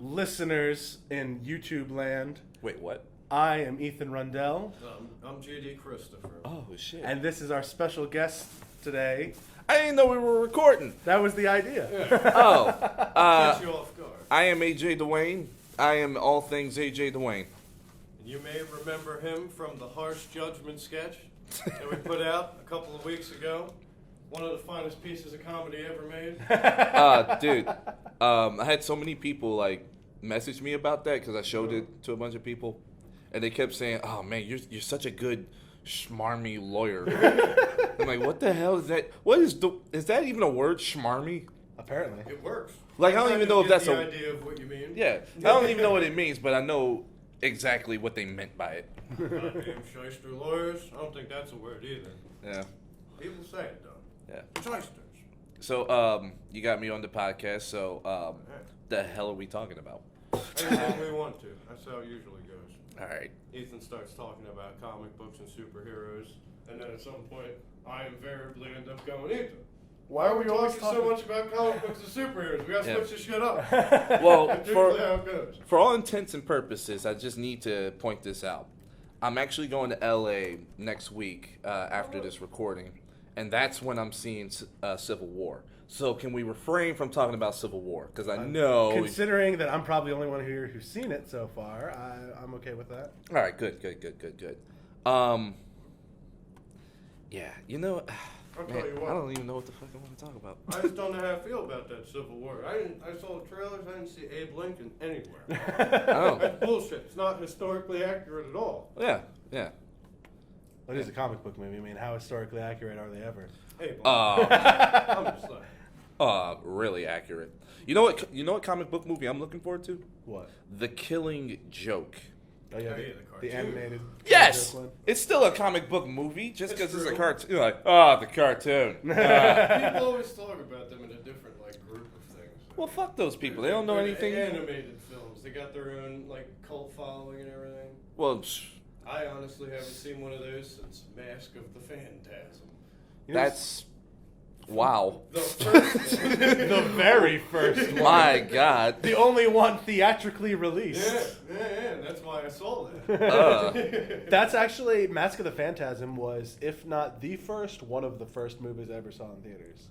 listeners in YouTube land. Wait, what? I am Ethan Rundell. I'm JD Christopher. Oh, shit. And this is our special guest today. I didn't know we were recording. That was the idea. Oh. Catch you off guard. I am Aj Dwayne. I am all things AJ Dwayne. And you may remember him from the Harsh Judgment sketch that we put out a couple of weeks ago. One of the finest pieces of comedy ever made. Dude, I had so many people like message me about that because I showed it to a bunch of people, and they kept saying, "Oh man, you're such a good schmarmy lawyer." I'm like, what the hell is that? Is that even a word, schmarmy? Apparently. It works. Like, I don't even know if that's the idea of what you mean. Yeah, I don't even know what it means, but I know exactly what they meant by it. Goddamn shyster lawyers. I don't think that's a word either. Yeah. People say it though. Yeah. Shysters. So, you got me on the podcast. So, the hell are we talking about? Anything we want to. That's how it usually goes. All right. Ethan starts talking about comic books and superheroes, and then at some point, I invariably end up going, Ethan, Why are we always talking so much about comic books and superheroes? We gotta switch this shit up. Well, That's usually how it goes. for all intents and purposes, I just need to point this out. I'm actually going to LA next week after this recording, and that's when I'm seeing Civil War. So can we refrain from talking about Civil War? Because I know... Considering that I'm probably the only one here who's seen it so far, I'm okay with that. All right, good. Yeah, you know... I'll Man, tell you what. I don't even know what the fuck I want to talk about. I just don't know how I feel about that Civil War. I saw the trailers. I didn't see Abe Lincoln anywhere. Oh. That's bullshit. It's not historically accurate at all. Yeah. It is a comic book movie. I mean, how historically accurate are they ever? Hey, I'm just like, Really accurate. You know what comic book movie I'm looking forward to? What? The Killing Joke. Oh, yeah, the the cartoon. animated. Yes! one. It's still a comic book movie, just It's because it's a true. cartoon. You're like, the cartoon. people always talk about them in a different group of things. Well, fuck those people. They don't know They're anything. Animated films. They got their own cult following and everything. Well, I honestly haven't seen one of those since Mask of the Phantasm. You know, that's... Wow. The first one. the very first one. My God. The only one theatrically released. Yeah, that's why I saw that. That's actually, Mask of the Phantasm was, if not the first, one of the first movies I ever saw in theaters.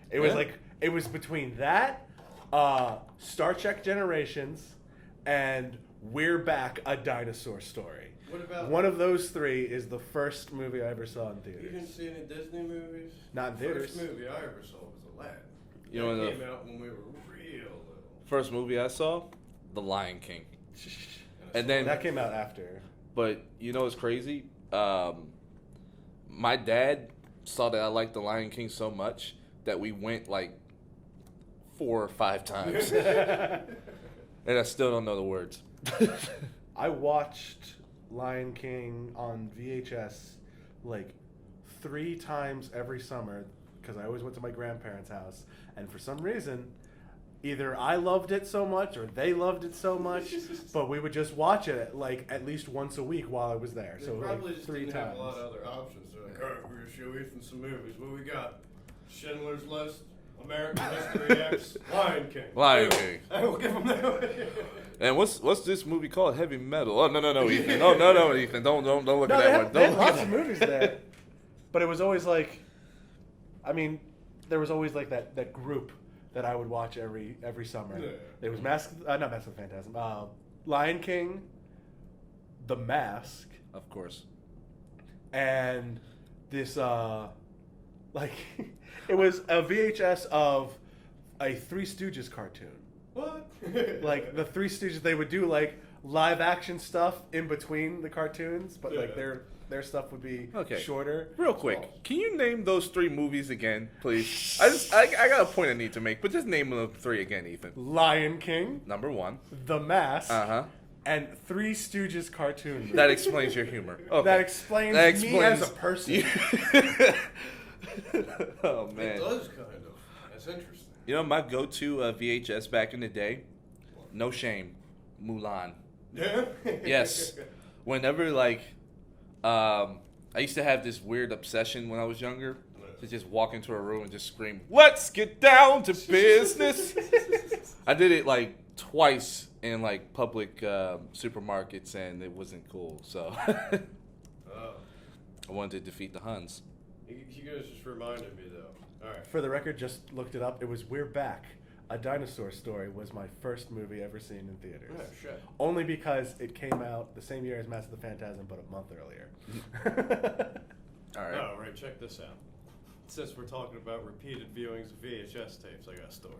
It was Yeah. it was between that, Star Trek Generations, and We're Back, A Dinosaur Story. What about... One of those three is the first movie I ever saw in You theaters. didn't see any Disney movies? Not in theaters. The first movie I ever saw was Aladdin. You know That what came out when we were real little. First movie I saw? The Lion King. And then... That came out after. But you know what's crazy? My dad saw that I liked The Lion King so much that we went 4 or 5 times. And I still don't know the words. I watched Lion King on VHS 3 times every summer because I always went to my grandparents' house. And for some reason, either I loved it so much or they loved it so much, but we would just watch it at least once a week while I was there. They So probably just 3 didn't times. have a lot of other options. They're like, all right, we're going to show Ethan some movies. What we got? Schindler's List, American History X, Lion King. Lion King. I will give him that. And what's this movie called? Heavy Metal. Oh, no, Ethan. No, Ethan. Don't look No, at they that had, one. they had Don't lots of movies there, but it was always there was always that group that I would watch every summer. Yeah. There was not Mask of the Phantasm, Lion King, The Mask, Of course. and this it was a VHS of a Three Stooges cartoon. What? The Three Stooges, they would do live action stuff in between the cartoons, but Yeah. their stuff would be Okay. shorter. Real quick, can you name those 3 movies again, please? I got a point I need to make, but just name them 3 again, Ethan. Lion King, Number 1. The Mask, Uh-huh. and Three Stooges cartoon. movie. That explains your humor. Okay. That explains me as a person. Oh, It man. does kind of. That's interesting. You know, my go-to VHS back in the day, no shame, Mulan. Yeah? Yes. Whenever, I used to have this weird obsession when I was younger to just walk into a room and just scream, "Let's get down to business." I did it like twice in like public supermarkets, and it wasn't cool. So I wanted to defeat the Huns. You guys just reminded me though. All right. For the record, just looked it up. It was We're Back. A Dinosaur Story was my first movie ever seen in theaters. Oh, shit. Only because it came out the same year as Mass of the Phantasm, but a month earlier. All right. Oh, right. Check this out. Since we're talking about repeated viewings of VHS tapes, I got a story.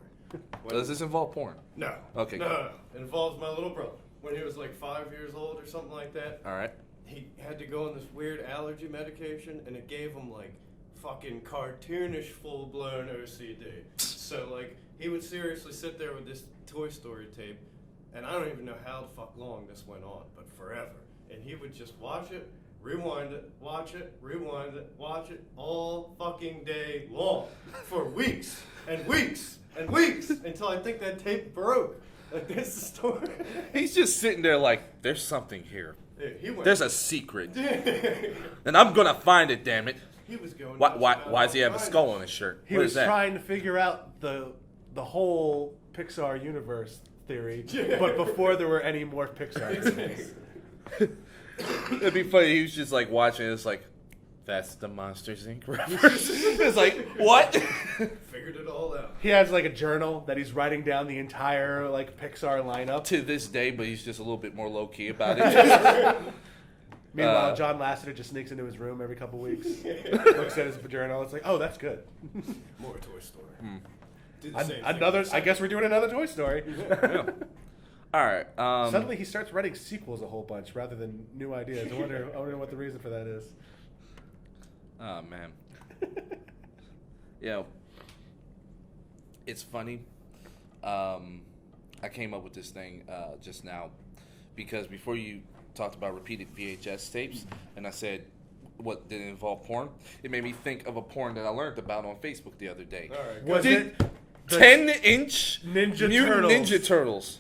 Does this involve porn? No. Okay, No, good. no, no. It involves my little brother. When he was like 5 years old or something like that, All right. he had to go on this weird allergy medication, and it gave him like fucking cartoonish full-blown OCD. So like he would seriously sit there with this Toy Story tape, and I don't even know how the fuck long this went on, but forever. And he would just watch it, rewind it, watch it, rewind it, watch it all fucking day long for weeks and weeks and weeks until I think that tape broke. Like, that's the story. He's just sitting there like, there's something here. Yeah, he went. There's a secret. And I'm going to find it, damn it. He was going. Why nuts does he have a about skull all on his shirt? He What was is that? trying to figure out the whole Pixar universe theory, but before there were any more Pixar movies. It'd be funny. He was just like watching. It's like, that's the Monsters Inc. reference. It's like, what? Figured it all out. He has like a journal that he's writing down the entire like Pixar lineup. To this day, but he's just a little bit more low key about it. Meanwhile, John Lasseter just sneaks into his room every couple weeks, looks at his journal. It's like, oh, that's good. More Toy Story. Did the An- same thing. another. I guess we're doing another Toy Story. Yeah. All right. Suddenly, he starts writing sequels a whole bunch rather than new ideas. I wonder what the reason for that is. Oh man. Yeah. It's funny. I came up with this thing just now because before you talked about repeated VHS tapes, and I said, "What did it involve porn?" It made me think of a porn that I learned about on Facebook the other day. All right. Was Did- it the 10-inch Ninja Mutant Turtles? Ninja Turtles.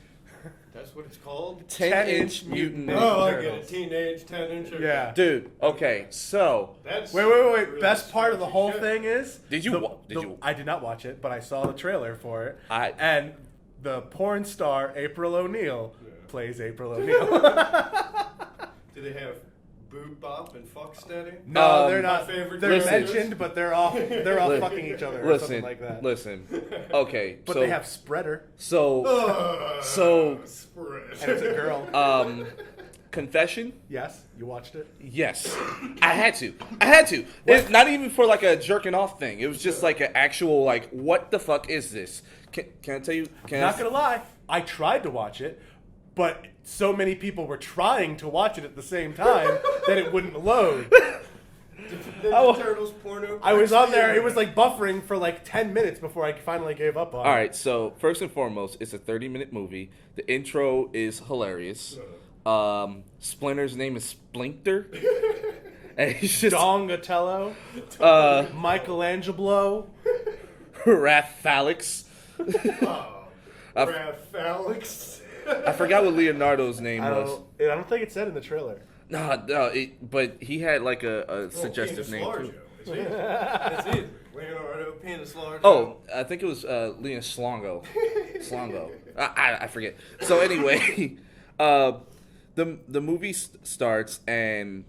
That's what it's called? 10-inch Mutant Ninja Oh, I get Turtles. it. Teenage 10-inch. Yeah. Dude, okay, so That's Wait. really Best part of the sketchy whole shit. thing is Did you I did not watch it, but I saw the trailer for it. I- And the porn star April O'Neil plays April O'Neil. Do they have Boob Bop and Fuck Steady? No, they're My not. favorite They're characters. mentioned, but they're all fucking each other or something like that. Listen. Okay, But so they have Spreader, so Spread. and it's a girl. confession. Yes, you watched it. Yes, I had to. It's not even for like a jerking off thing. It was just like an actual like, what the fuck is this? Can I tell you? Not gonna lie, I tried to watch it, but so many people were trying to watch it at the same time that it wouldn't load. Ninja Turtles porno. I was on there. It was like buffering for like 10 minutes before I finally gave up on it. All right, so first and foremost, it's a 30-minute movie. The intro is hilarious. Splinter's name is Splinkter. And he's just Donatello, Michelangelo. Raphaelix. Raphaelix. I forgot what Leonardo's name was. I don't think it said in the trailer. No, but he had like a suggestive name too. It's easy. It's easy. Leonardo Penis Largo. Oh, I think it was Leon Slongo. I forget. So anyway, the movie starts and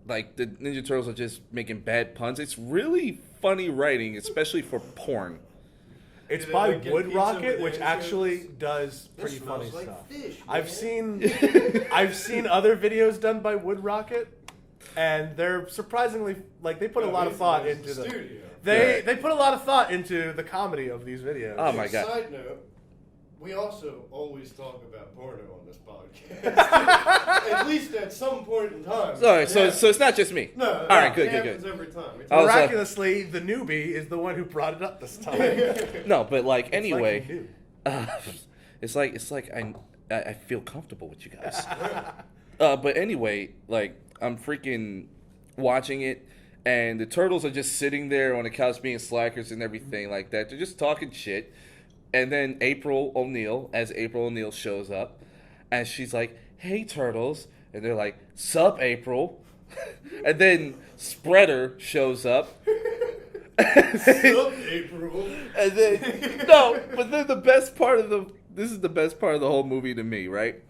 like the Ninja Turtles are just making bad puns. It's really funny writing, especially for porn. It's Did it, by like, get Wood pizza Rocket, with which the actually insurance? does pretty This funny smells like stuff. fish, I've seen other videos done by Wood Rocket, and they're surprisingly like they put a lot of thought into the studio. they put a lot of thought into the comedy of these videos. Oh my god. Side note, we also always talk about porno on this podcast. At least at some point in time. Sorry, so Yeah. so it's not just me. No, All right, good, it good, happens good. every time. I was, Miraculously, the newbie is the one who brought it up this time. No, but like It's like anyway, he knew. it's like I feel comfortable with you guys. But anyway, like I'm freaking watching it, and the turtles are just sitting there on the couch being slackers and everything like that. They're just talking shit, and then April O'Neil shows up, and she's like, "Hey turtles," and they're like, "Sup, April," and then Spreader shows up, Sup, April? And then but then this is the best part of the whole movie to me, right?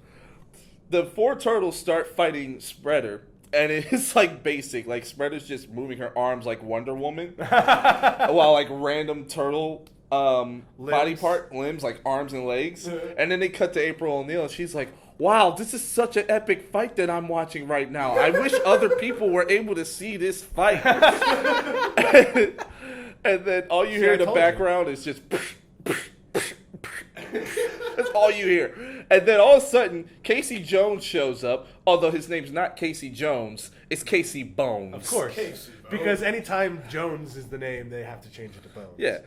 The 4 turtles start fighting Spreader, and it's like basic, like Spreader's just moving her arms like Wonder Woman, while like random turtle body part limbs, like arms and legs, and then they cut to April O'Neil, and she's like, "Wow, this is such an epic fight that I'm watching right now. I wish other people were able to see this fight." And then all you hear in the background is just. That's all you hear. And then all of a sudden, Casey Jones shows up. Although his name's not Casey Jones, it's Casey Bones. Of course. Casey Bones. Because anytime Jones is the name, they have to change it to Bones. Yeah.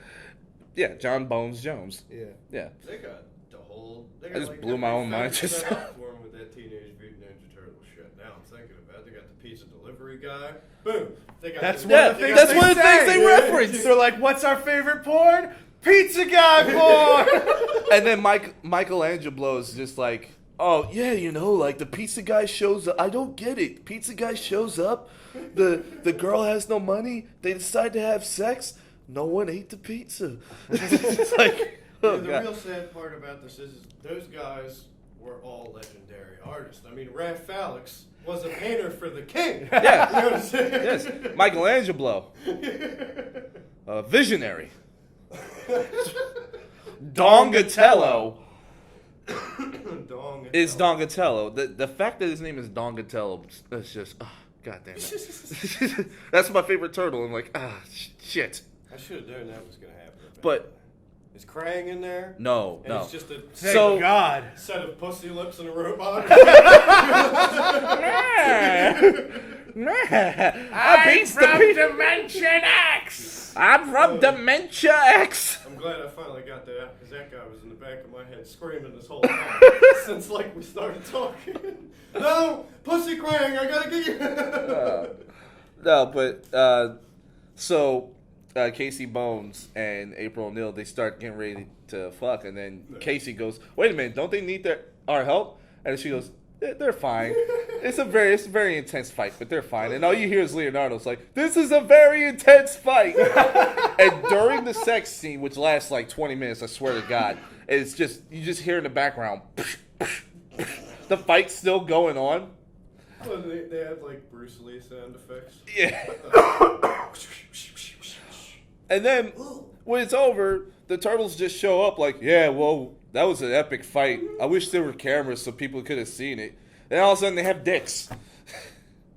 Yeah, John Bones Jones. Yeah. Yeah. They got the whole. They I got just like blew my own mind everything just set up for 'em with that Teenage Mutant Ninja Turtle shit. Now I'm thinking about it. They got the pizza delivery guy. Boom. They got That's the, one of the things that's they one of the say. things they reference. They're like, what's our favorite porn? Pizza guy porn! And then Michelangelo is just like, "Oh, yeah, you know, like the pizza guy shows up. I don't get it. Pizza guy shows up. The girl has no money. They decide to have sex. No one ate the pizza." It's like, oh, the God. real sad part about this is those guys were all legendary artists. I mean, Raph Alex was a painter for the king. Yeah. You know what I'm saying? Yes, Michelangelo, visionary. Dongatello Dong. is Dongatello. The fact that his name is Dongatello, that's just, oh, God damn it. That's my favorite turtle. I'm like, shit. I should have known that was going to happen. But is Krang in there? no, And no. it's just a Thank So- God. set of pussy lips and a robot. I'm from Dimension X. I'm from Dementia X. I'm glad I finally got that out because that guy was in the back of my head screaming this whole time since like we started talking. No, pussy Krang, I gotta get you. No, but so Casey Bones and April O'Neil, they start getting ready to fuck, and then Casey goes, "Wait a minute, don't they need our help?" And she goes, "They're fine. It's a very intense fight, but they're fine." And all you hear is Leonardo's like, "This is a very intense fight." And during the sex scene, which lasts like 20 minutes, I swear to God, it's just you just hear in the background, the fight's still going on. Well, they have like Bruce Lee sound effects. Yeah. And then when it's over, the turtles just show up like, "Yeah, well, that was an epic fight. I wish there were cameras so people could have seen it." And all of a sudden they have dicks.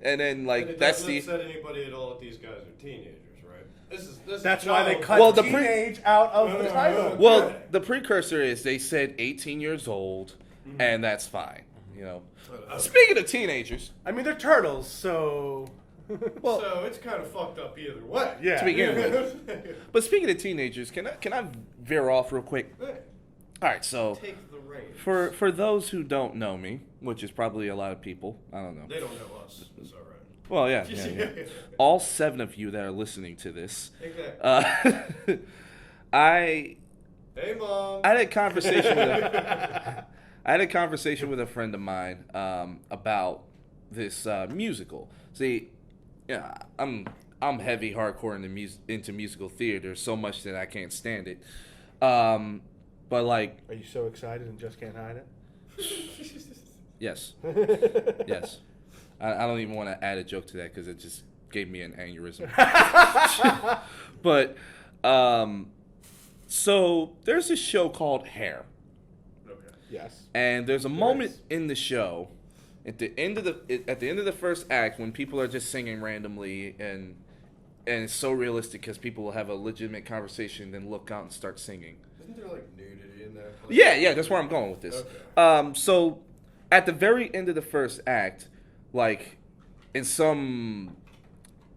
And then like And it that's doesn't the upset anybody at all that these guys are teenagers, right? This That's is why they child- cut Well, the teenage out of the title. well, the precursor is they said 18 years old, and that's fine. You know. Speaking of teenagers, I mean, they're turtles, so... well, So it's kind of fucked up either way. Yeah. to begin with. But speaking of teenagers, can I veer off real quick? Hey, All right, so take the reins. for those who don't know me, which is probably a lot of people, I don't know. They don't know us. It's all right. Well, yeah. All 7 of you that are listening to this, Exactly. I Hey, Mom. had a conversation with a friend of mine about this musical. See, yeah, I'm heavy hardcore into musical theater so much that I can't stand it. But like, Are you so excited and just can't hide it? yes, yes. I don't even want to add a joke to that because it just gave me an aneurysm. But so there's this show called Hair. Okay. Yes. And there's a moment in the show at the end of the first act when people are just singing randomly and it's so realistic because people will have a legitimate conversation, then look out and start singing. Isn't there like nudity in that? Yeah, that's where I'm going with this. Okay. So at the very end of the first act, like in some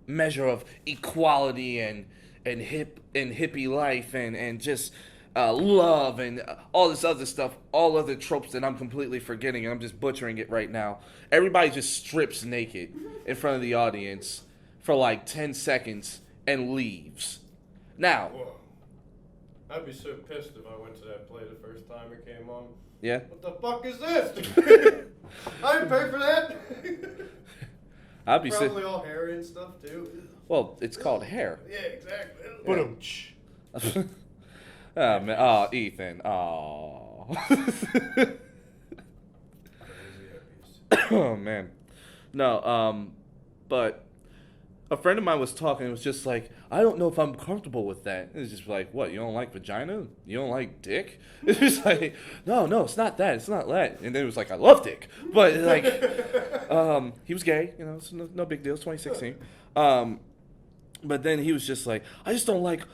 measure of equality and hippie life and just love and all this other stuff, all other tropes that I'm completely forgetting, and I'm just butchering it right now. Everybody just strips naked in front of the audience for like 10 seconds and leaves. Now, Whoa. I'd be so pissed if I went to that play the first time it came on. yeah, What the fuck is this? I didn't pay for that. I'd be probably all hairy and stuff too. Well, it's called hair. Yeah, exactly. Oh man, oh Ethan, oh. Oh man, no, but a friend of mine was talking. It was just like, I don't know if I'm comfortable with that. It's just like, what? You don't like vagina? You don't like dick? It's just like, no, it's not that. It's not that. And then it was like, I love dick, but like, he was gay. You know, it's no big deal. It's 2016. But then he was just like, I just don't like.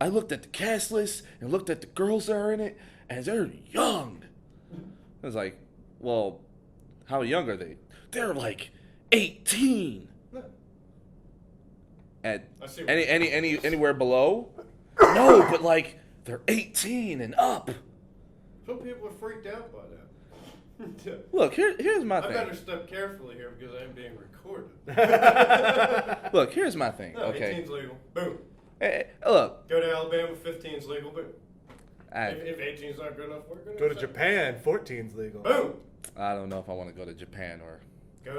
I looked at the cast list and looked at the girls that are in it, and they're young. I was like, well, how young are they? They're like 18. At anywhere below? No, but like they're 18 and up. Some people are freaked out by that. Look, here's my thing. I better step carefully here because I am being recorded. Look, here's my thing. No, Okay. 18's legal. Boom. Hey, look. Go to Alabama, 15's legal. Boom. If 18's not good enough, we're going Go to Japan, 14's legal. Boom. I don't know if I want to go to Japan or.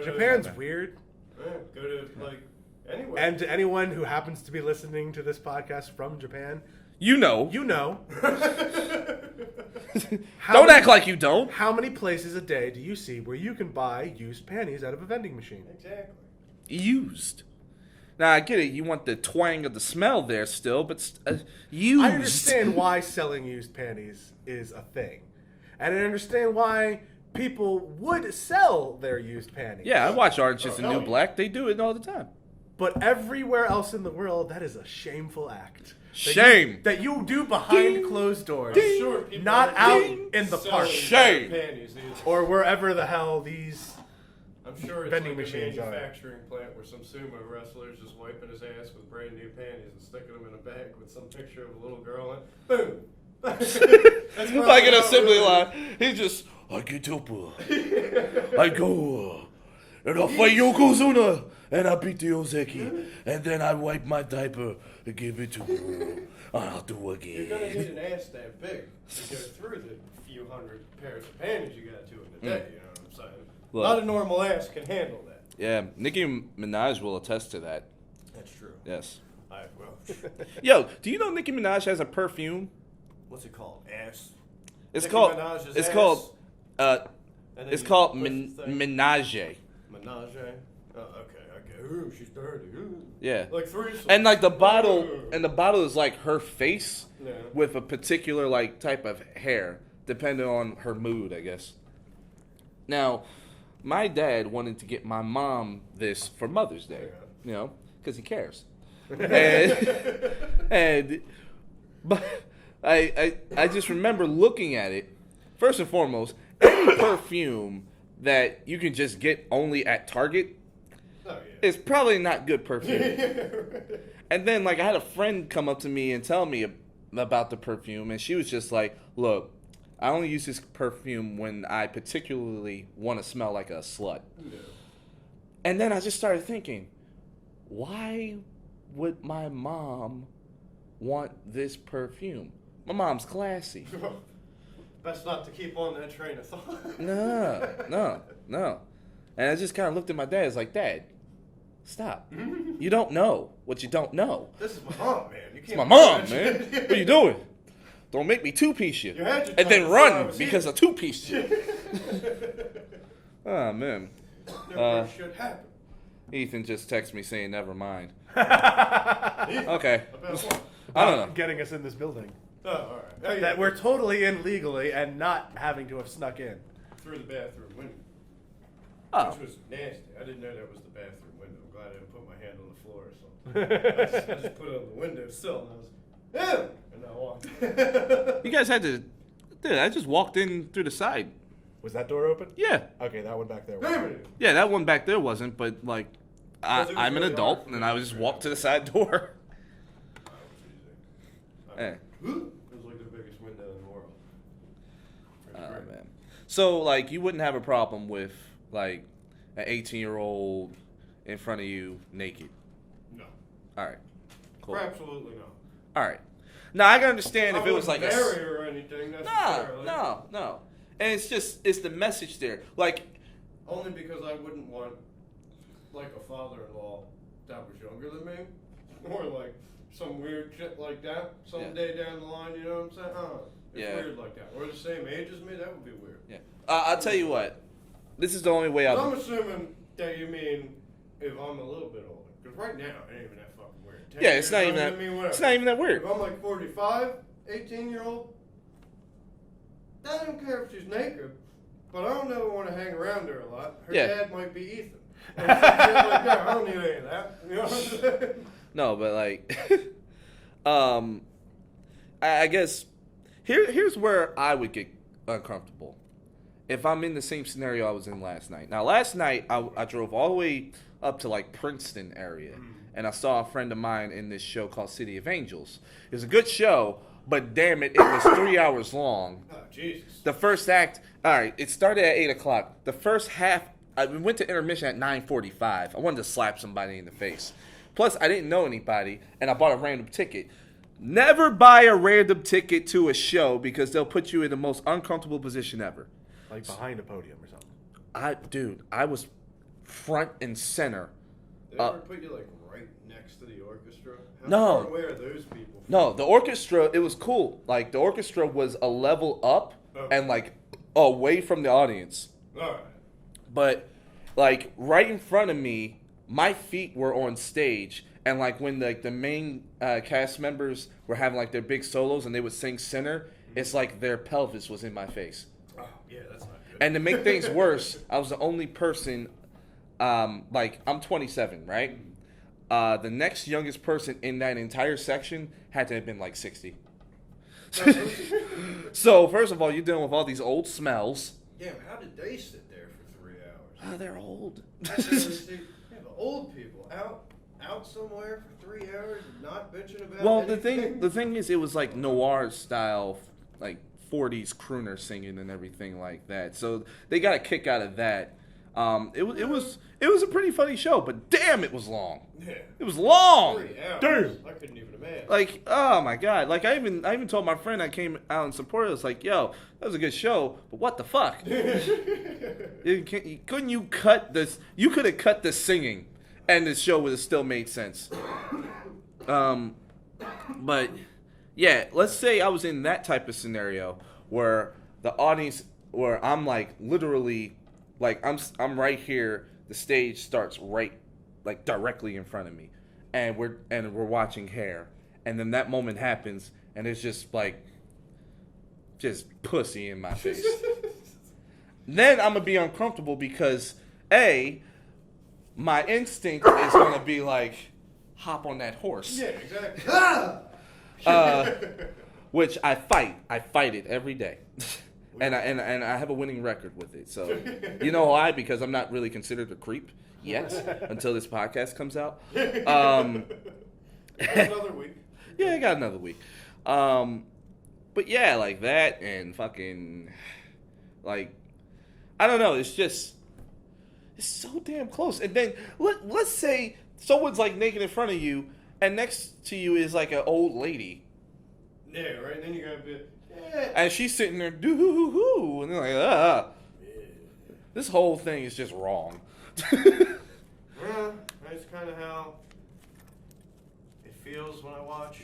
Japan's weird. Yeah, go to anywhere. And to anyone who happens to be listening to this podcast from Japan, you know. Don't act like you don't. How many places a day do you see where you can buy used panties out of a vending machine? Exactly. Used. Now, I get it. You want the twang of the smell there still, but used. I understand why selling used panties is a thing. And I understand why people would sell their used panties. Yeah, I watch Orange is the New Black. They do it all the time. But everywhere else in the world, that is a shameful act. Shame. That you do behind closed doors. I'm sure people not are out selling in the park. Shame. Panties either. Or wherever the hell these I'm sure it's vending like machines a are. manufacturing plant where some sumo wrestler's just wiping his ass with brand new panties and sticking them in a bag with some picture of a little girl in it. Boom. That's Like an how it assembly really line. He just, I get up, I go, and I fight Yokozuna, and I beat the Ozeki, and then I wipe my diaper and give it to her, and I'll do again. You're going to need an ass that big to go through the few hundred pairs of panties you got to in a day, you know what I'm saying? Look. Not a normal ass can handle that. Yeah, Nicki Minaj will attest to that. That's true. Yes. I will. Yo, do you know Nicki Minaj has a perfume? What's it called? Ass? It's Nicki called. Minaj's It's ass, called. and then It's you called push the thing. Menage. Menage? Oh, okay. Ooh, she's dirty. Ooh. Yeah. Like three. And like the bottle, is like her face Yeah. with a particular like type of hair, depending on her mood, I guess. Now, my dad wanted to get my mom this for Mother's Day, you know, because he cares. But I just remember looking at it. First and foremost, any perfume that you can just get only at Target is probably not good perfume. And then, like, I had a friend come up to me and tell me about the perfume, and she was just like, look, I only use this perfume when I particularly want to smell like a slut. Yeah. And then I just started thinking, why would my mom want this perfume? My mom's classy. Best not to keep on that train of thought. No. And I just kind of looked at my dad. I was like, Dad, stop. You don't know what you don't know. This is my mom, man. You can't. It's my mom, man. What are you doing? Don't make me two-piece you. And then run because I two-pieced you. Oh, man. Never should happen. Ethan just texted me saying, never mind. Ethan, okay. about what? I don't know. Getting us in this building. Oh, all right. Oh, yeah. That we're totally in legally and not having to have snuck in. Through the bathroom window. Oh. Which was nasty. I didn't know that was the bathroom window. I'm glad I didn't put my hand on the floor or something. I just put it on the windowsill and I was, ew! And I walked. You guys had to... Dude, I just walked in through the side. Was that door open? Yeah. Okay, that one back there. Yeah, that one back there wasn't, but, like, Because it was I'm an really adult, hard for and me I to would just figure walk out. to the side door. That Hey. was like the biggest window in the world. Oh, man. So, like, you wouldn't have a problem with, like, an 18-year-old in front of you naked? No. All right. Cool. Absolutely not. All right. Now, I can understand if I it was like wouldn't marry her or anything necessarily. No. And it's the message there. Like, Only because I wouldn't want, like a father-in-law that was younger than me, or like some weird shit like that someday down the line, you know what I'm saying? It's weird like that. Or the same age as me, that would be weird. Yeah. I'll tell you what. This is the only way I'm assuming that you mean if I'm a little bit older. Because right now, it ain't even that fucking weird. Yeah, it's not even that. It's not even that weird. If I'm like 45, 18-year-old, I don't care if she's naked, but I don't never want to hang around her a lot. Her dad might be Ethan. Or some shit like that. I don't need any of that. You know what I'm saying? No, but like, I guess here's where I would get uncomfortable. If I'm in the same scenario I was in last night. Now, last night, I drove all the way up to, like, Princeton area. And I saw a friend of mine in this show called City of Angels. It was a good show, but damn it, it was 3 hours long. Oh, Jesus. The first act, all right, it started at 8 o'clock. The first half, I went to intermission at 9:45. I wanted to slap somebody in the face. Plus, I didn't know anybody, and I bought a random ticket. Never buy a random ticket to a show because they'll put you in the most uncomfortable position ever. Like behind a podium or something. Dude, I was front and center. They ever put you like right next to the orchestra? How No. far away are those people? No, the orchestra, it was cool. Like, the orchestra was a level up and, like, away from the audience. All right. But, like, right in front of me, my feet were on stage. And, like, when, like, the main cast members were having, like, their big solos and they would sing center, it's like their pelvis was in my face. Oh, yeah, that's not good. And to make things worse, I was the only person, like, I'm 27, right? The next youngest person in that entire section had to have been, like, 60. So, first of all, you're dealing with all these old smells. Damn, how did they sit there for 3 hours? Oh, they're old. Yeah, but old people out somewhere for 3 hours and not bitching about Well, anything? the thing is, it was, like, noir style, like, 40s crooner singing and everything like that. So they got a kick out of that. It was a pretty funny show, but damn, it was long. Yeah. It was long. 3 hours. Dude. I couldn't even imagine. Like, oh my god. Like, I even told my friend I came out and supported. I was like, yo, that was a good show, but what the fuck? Couldn't you cut this? You could have cut the singing, and the show would have still made sense. But yeah, let's say I was in that type of scenario where the audience, where I'm like literally, like I'm right here. The stage starts right, like directly in front of me, and we're watching Hair, and then that moment happens, and it's just like, just pussy in my face. Then I'm gonna be uncomfortable because my instinct is gonna be like, hop on that horse. Yeah, exactly. Which I fight it every day. And I have a winning record with it. So, you know why? Because I'm not really considered a creep yet until this podcast comes out. Another week. Yeah, I got another week. But yeah, like that and fucking, like, I don't know. It's just, it's so damn close. And then let's say someone's like naked in front of you, and next to you is like an old lady. Yeah, right. And then you gotta be. And she's sitting there, doo-hoo-hoo, and they're like, ah. Yeah. This whole thing is just wrong. Well, that's kind of how it feels when I watch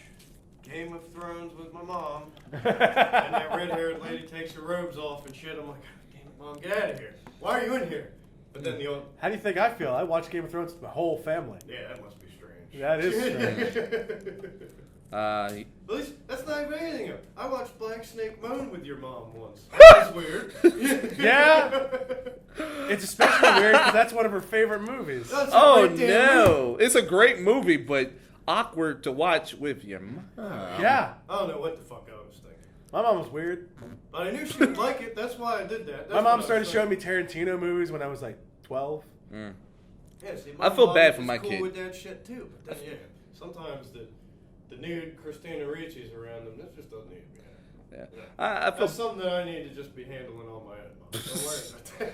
Game of Thrones with my mom. And that red-haired lady takes her robes off and shit. I'm like, damn it, Mom, get out of here. Why are you in here? But then the old... How do you think I feel? I watch Game of Thrones with my whole family. Yeah, that must be strange. That is strange. At least, that's not even anything. I watched Black Snake Moan with your mom once. That's weird. Yeah. It's especially weird because that's one of her favorite movies. Oh, no. Movie. It's a great movie, but awkward to watch with your mom. Yeah. I don't know what the fuck I was thinking. My mom was weird. But I knew she would like it. That's why I did that. That's my mom started showing me Tarantino movies when I was like 12. Mm. Yeah, see, I feel bad for my cool kid. With that shit too. But then, yeah, sometimes the nude Christina Ricci's around them. That just doesn't need to be happening. Yeah. Yeah. I feel That's something that I need to just be handling on my own. Mom. Don't worry about that.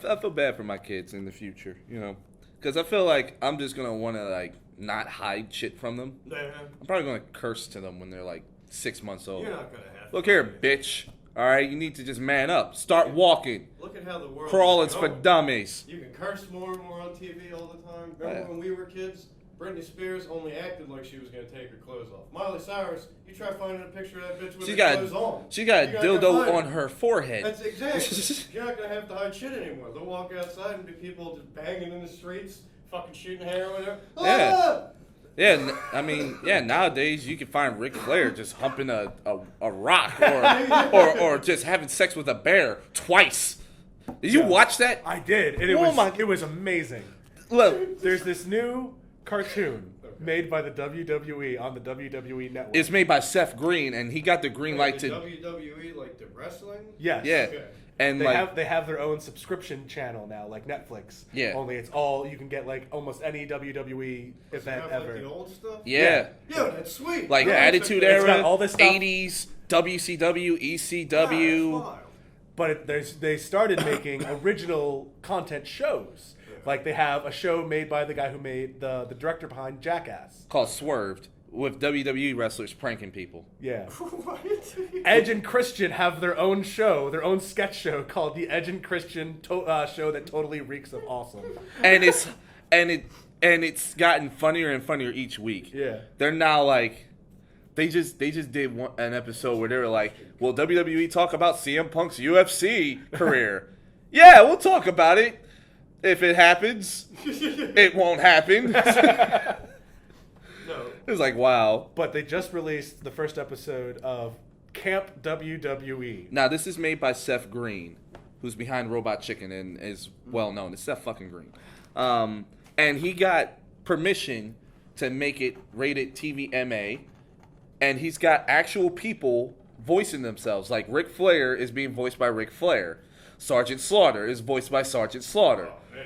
I feel bad for my kids in the future, you know, because I feel like I'm just gonna want to like not hide shit from them. Yeah. I'm probably gonna curse to them when they're like 6 months old. You're not gonna have. Look here, bitch. All right, you need to just man up. Start walking. Look look at how the world Crawling's is for going. dummies. You can curse more and more on TV all the time. Remember when we were kids? Britney Spears only acted like she was going to take her clothes off. Miley Cyrus, you try finding a picture of that bitch with her clothes on. She got a You're not gonna dildo find on it. her forehead. That's exactly. You're not going to have to hide shit anymore. They'll walk outside and be people just banging in the streets, fucking shooting heroin. Yeah. Yeah, I mean, nowadays you can find Ric Flair just humping a rock or just having sex with a bear twice. Did you watch that? I did, and it was amazing. Look, There's this new cartoon made by the WWE on the WWE network. it's made by Seth Green, and he got the green light the to. WWE, like the wrestling? Yes. Yeah. Okay. And They have their own subscription channel now, like Netflix. Yeah. Only it's all you can get like almost any WWE Does it event have, ever. like, the old stuff? yeah. Yeah, that's sweet. Like Yeah, Attitude it's got Era, all this stuff. 80s, WCW, ECW. Yeah, that's wild. But they started making original content shows. Like they have a show made by the guy who made the director behind Jackass. Called Swerved, with WWE wrestlers pranking people. Yeah. What? Edge and Christian have their own show, their own sketch show called the Edge and Christian show that totally reeks of awesome. And it's gotten funnier and funnier each week. Yeah. They're now like, they just did an episode where they were like, "Will WWE talk about CM Punk's UFC career?" Yeah, we'll talk about it. If it happens, it won't happen. No. It was like, wow. But they just released the first episode of Camp WWE. Now, this is made by Seth Green, who's behind Robot Chicken and is well known. It's Seth fucking Green. And he got permission to make it rated TV MA. And he's got actual people voicing themselves. Like Ric Flair is being voiced by Ric Flair. Sergeant Slaughter is voiced by Sergeant Slaughter. Oh, man.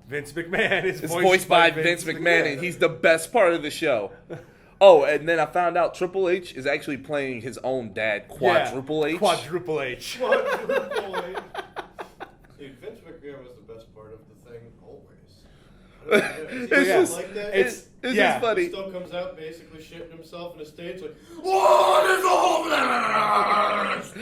Vince McMahon is It's voiced by Vince McMahon, and he's the best part of the show. Oh, and then I found out Triple H is actually playing his own dad, Quadruple H. Quadruple H. Quadruple H. Dude, Vince McMahon was the best part of the thing always. It's just- like that. it's- It's yeah. just funny. He still comes out basically shitting himself on a stage like, "What is all this?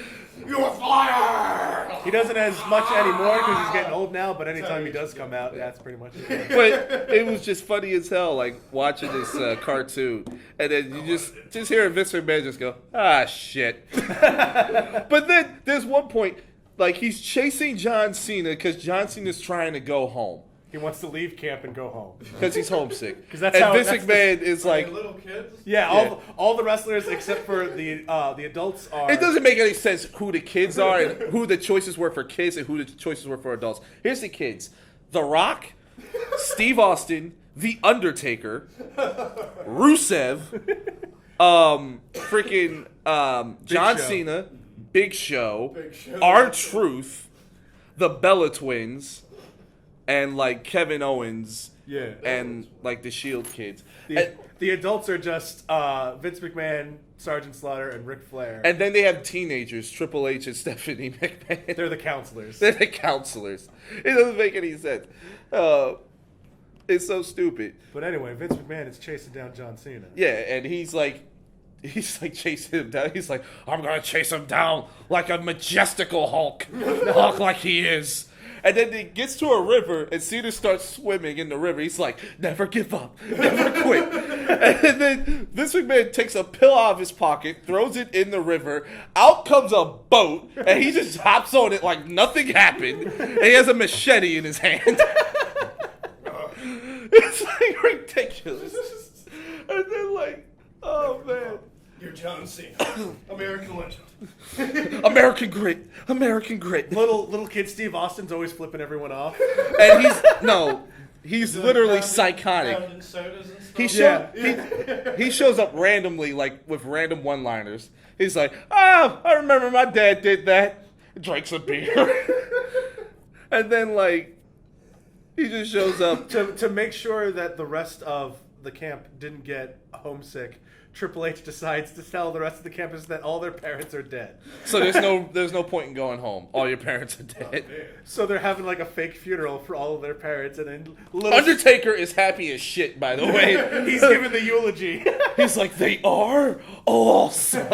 You're fired!" He doesn't as much anymore because he's getting old now, but anytime he does come out, that's pretty much it. But it was just funny as hell, like watching this cartoon, and then you just hear Vince McMahon just go, "Ah, shit." But then there's one point, like he's chasing John Cena because John Cena's trying to go home He wants to leave camp and go home. because he's homesick. 'Cause that's and how- Vince that's McMahon is Like like, little kids. Yeah, Yeah. all the wrestlers except for the adults are. it doesn't make any sense who the kids are and who the choices were for kids and who the choices were for adults. Here's the kids: The Rock, Steve Austin, The Undertaker, Rusev, freaking John Show. Cena, Big Show, Big Show. R-Truth, the Bella Twins, and like Kevin Owens, Yeah. and like the Shield kids. The adults are just Vince McMahon, Sergeant Slaughter, and Ric Flair. And then they have teenagers, Triple H and Stephanie McMahon. They're the counselors. They're the counselors. It doesn't make any sense. It's so stupid. But anyway, Vince McMahon is chasing down John Cena. Yeah, and he's like chasing him down. He's like, I'm gonna chase him down like a majestical Hulk, Hulk like he is. And then he gets to a river, and Cena starts swimming in the river. He's like, never give up, never quit. And then Vince McMahon takes a pill out of his pocket, throws it in the river. Out comes a boat, and he just hops on it like nothing happened. And he has a machete in his hand. It's like ridiculous. And then like, oh man. You're John Cena, American legend. American grit. American grit. Little kid Steve Austin's always flipping everyone off. And he's literally psychotic. Pounding sodas and stuff. He shows up randomly, like with random one-liners. He's like, "Oh, I remember my dad did that." Drinks a beer, and then like he just shows up. to make sure that the rest of the camp didn't get homesick, Triple H decides to tell the rest of the campus that all their parents are dead. So there's no point in going home. All your parents are dead. So they're having like a fake funeral for all of their parents, and then little Undertaker is happy as shit, by the way. he's giving the eulogy. He's like, they are awesome.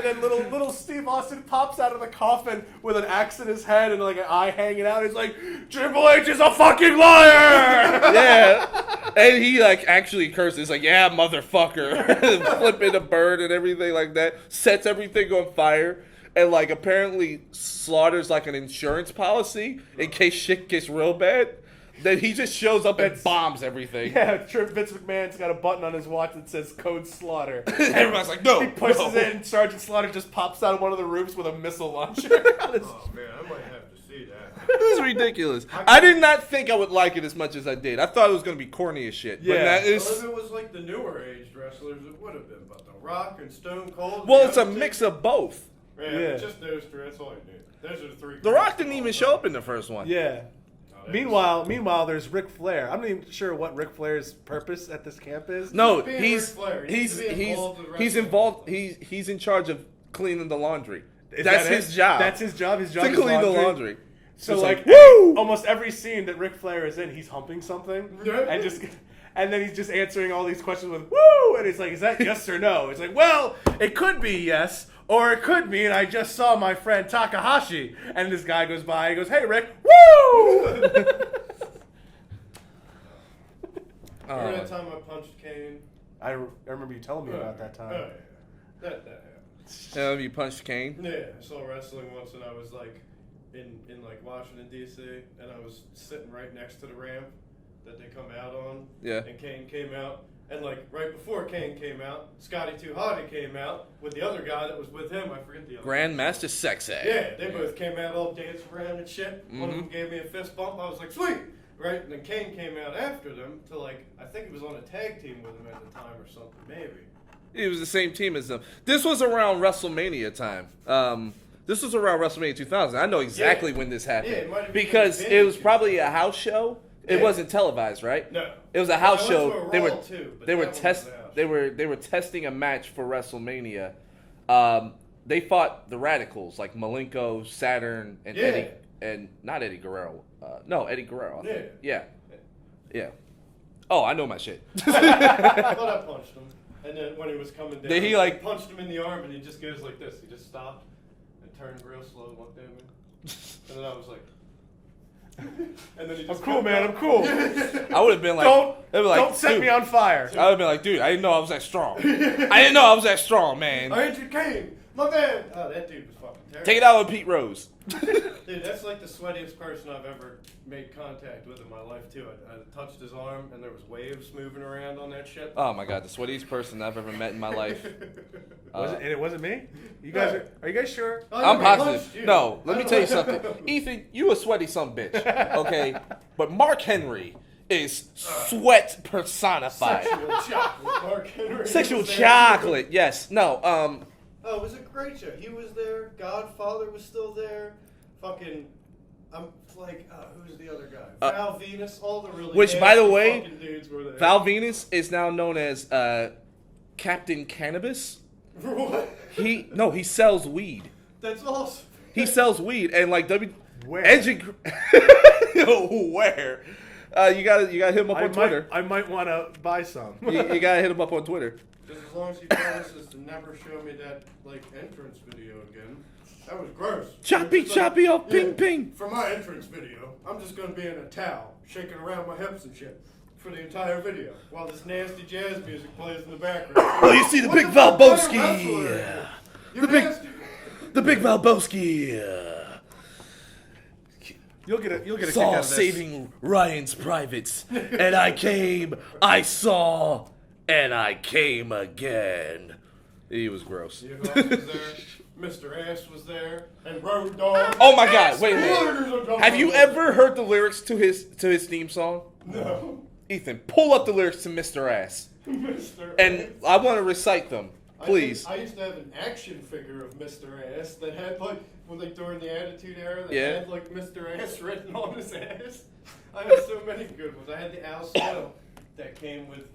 And then little Steve Austin pops out of the coffin with an axe in his head and like an eye hanging out. He's like, Triple H is a fucking liar! Yeah. And he like actually curses like, yeah, motherfucker. Flipping a bird and everything like that. Sets everything on fire. And like apparently slaughters like an insurance policy in case shit gets real bad. Then he just shows up and bombs everything. Yeah, Vince McMahon's got a button on his watch that says Code Slaughter. Everyone's like, no. He pushes it and Sergeant Slaughter just pops out of one of the roofs with a missile launcher. Oh man, I might have to see that. This is ridiculous. I did not think I would like it as much as I did. I thought it was going to be corny as shit. Yeah. But that Well, is, if it was like the newer aged wrestlers, it would have been. But The Rock and Stone Cold. well, it's a mix of both. Yeah, just those three. That's all you need. Those are the three. The Rock didn't even show up in the first one. Yeah. Meanwhile, there's Ric Flair. I'm not even sure what Ric Flair's purpose at this camp is. No, Being he's Ric Flair, he he's needs to be he's involved with he's wrestling. involved. He's in charge of cleaning the laundry. Is That's that his it? job. That's his job. His job to is clean the laundry. So It's like, woo! almost every scene that Ric Flair is in, he's humping something, and then he's just answering all these questions with "woo," and it's like, is that yes or no? It's like, well, it could be yes, or it could mean I just saw my friend Takahashi, and this guy goes by, he goes, "Hey Rick, woo!" Remember that time I punched Kane? I remember you telling me about that time. Oh, yeah. That happened. You punched Kane. Yeah, I saw wrestling once and I was like in like Washington D.C. and I was sitting right next to the ramp that they come out on. Yeah. And Kane came out and like right before Kane came out, Scotty Too Hotty came out with the other guy that was with him. I forget the other. Grandmaster Sexy. Yeah, they both came out all dancing around and shit. One of them gave me a fist bump. I was like, sweet. Right, and then Kane came out after them to like I think he was on a tag team with them at the time or something, maybe. It was the same team as them. This was around WrestleMania time. This was around WrestleMania 2000. I know exactly when this happened. Yeah, it might have been because in it was probably a house show. It Yeah. wasn't televised, right? No. It was a house I went show. to a They were Raw, too, but they were that one test was a house they were testing a match for WrestleMania. They fought the Radicals like Malenko, Saturn, and Yeah. Eddie, and not Eddie Guerrero. No, Eddie Guerrero. I think. Yeah. Oh, I know my shit. I thought I punched him. And then when he was coming down, Did he, like- I punched him in the arm and he just goes like this. He just stopped and turned real slow and looked at me. And then I was like... and then he I'm just cool, kept man. going. I'm cool. I would have been like, Don't set dude, me on fire. I would have been like, dude, I didn't know I was that strong. I didn't know I was that strong, man. I injured Kane. My bad. Oh, that dude was fucking terrible. Take it out with Pete Rose. Dude, that's like the sweatiest person I've ever made contact with in my life, too. I touched his arm, and there was waves moving around on that shit. Oh my god, the sweatiest person I've ever met in my life. And it wasn't me? You guys are you guys sure? I'm punched positive. you. No, let me tell you something. Ethan, you a sweaty son bitch. Okay? But Mark Henry is sweat personified. Sexual chocolate, Mark Henry. Sexual was there. chocolate, yes. No, Oh, it was a great show. He was there. Godfather was still there. Fucking, I'm like, who's the other guy? Val Venus. All the really which, by the nasty way, fucking dudes were there. Val Venus is now known as Captain Cannabis. What? He sells weed. That's awesome. He sells weed and like Where? Where? You gotta hit him up on Twitter. I might want to buy some. You gotta hit him up on Twitter. Just as long as you promise us to never show me that like entrance video again. That was gross. Choppy, It's like- choppy, oh, ping, ping. For my entrance video, I'm just gonna be in a towel, shaking around my hips and shit for the entire video, while this nasty jazz music plays in the background. Oh, you see the What big fuck kind of wrestler Valboski. are you? You're The big- nasty. The big Valboski. You'll get a kick out Saw of this. saving Ryan's privates. And I came, I saw, and I came again. He was gross. You know who else was there? Mr. Ass was there, and Road Dogg. Oh my god, wait a Spoilers minute. are Have you ever heard the lyrics to his theme song? No. Ethan, pull up the lyrics to Mr. Ass. Mr. And Ass. I want to recite them, please. I used to have an action figure of Mr. Ass that had like, during the Attitude Era, that Yeah. had like Mr. Ass written on his ass. I had so many good ones. I had the Al Snow that came with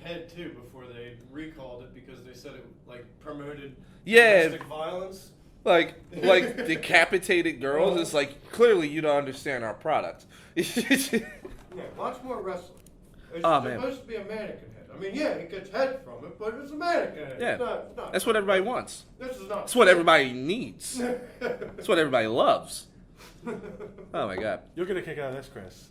Head too before they recalled it because they said it like promoted domestic violence. Like decapitated girls. It's like, clearly you don't understand our product. Yeah, watch more wrestling. It's Oh, man. supposed to be a mannequin head. I mean, yeah, he gets head from it, but it's a mannequin. Yeah, It's not, that's what everybody wants. This is not. That's what everybody needs. That's what everybody loves. Oh my god. You'll get a kick out of this, Chris.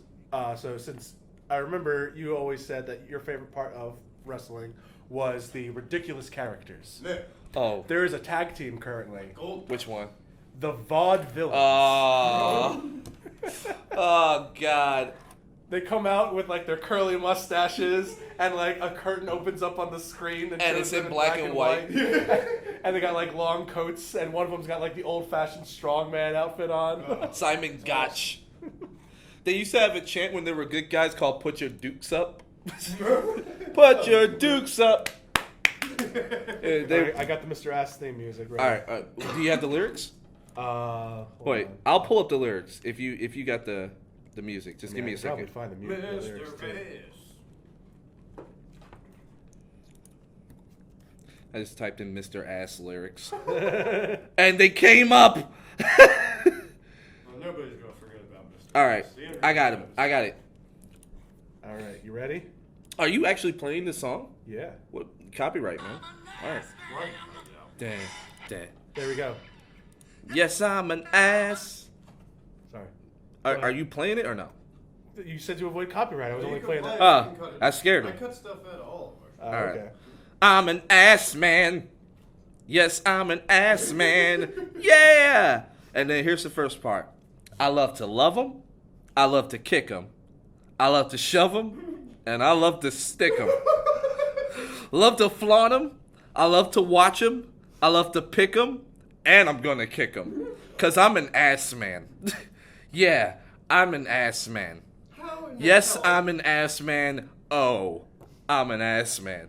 So since I remember you always said that your favorite part of wrestling was the ridiculous characters. Yeah. Oh, There is a tag team currently, Gold. which one? the Vaudevillains. Oh god. They come out with like their curly mustaches, and like a curtain opens up on the screen, And shows it's them in black and white. And they got like long coats, and one of them's got like the old-fashioned strongman outfit on. Simon Gotch. They used to have a chant when they were good guys called "Put your dukes up." Put your dukes up. I got the Mr. Ass theme music. All Right. right. Do you have the lyrics? Hold Wait, on. I'll pull up the lyrics if you got the music. Just give me a I could probably second. find the music. the Mr. lyrics, too. Bass. I just typed in Mr. Ass lyrics, and they came up. Well, nobody's gonna forget about Mr. All right, Bass. The internet I got him. knows. I got it. All right, you ready? Are you actually playing this song? Yeah. What copyright, man? All right. Right. Damn. Damn. There we go. Yes, I'm an ass. Sorry. Are you playing it or no? You said to avoid copyright. I was You only can playing play that. it, Ah, you can cut it. that scared me. I cut stuff out of all of ours. All right. Okay. I'm an ass man. Yes, I'm an ass man. Yeah. And then here's the first part. I love to love them. I love to kick them. I love to shove them. And I love to stick them. Love to flaunt them. I love to watch them. I love to pick them. And I'm going to kick them. Because I'm an ass man. Yeah, I'm an ass man. How in the Yes, hell- I'm an ass man. Oh, I'm an ass man.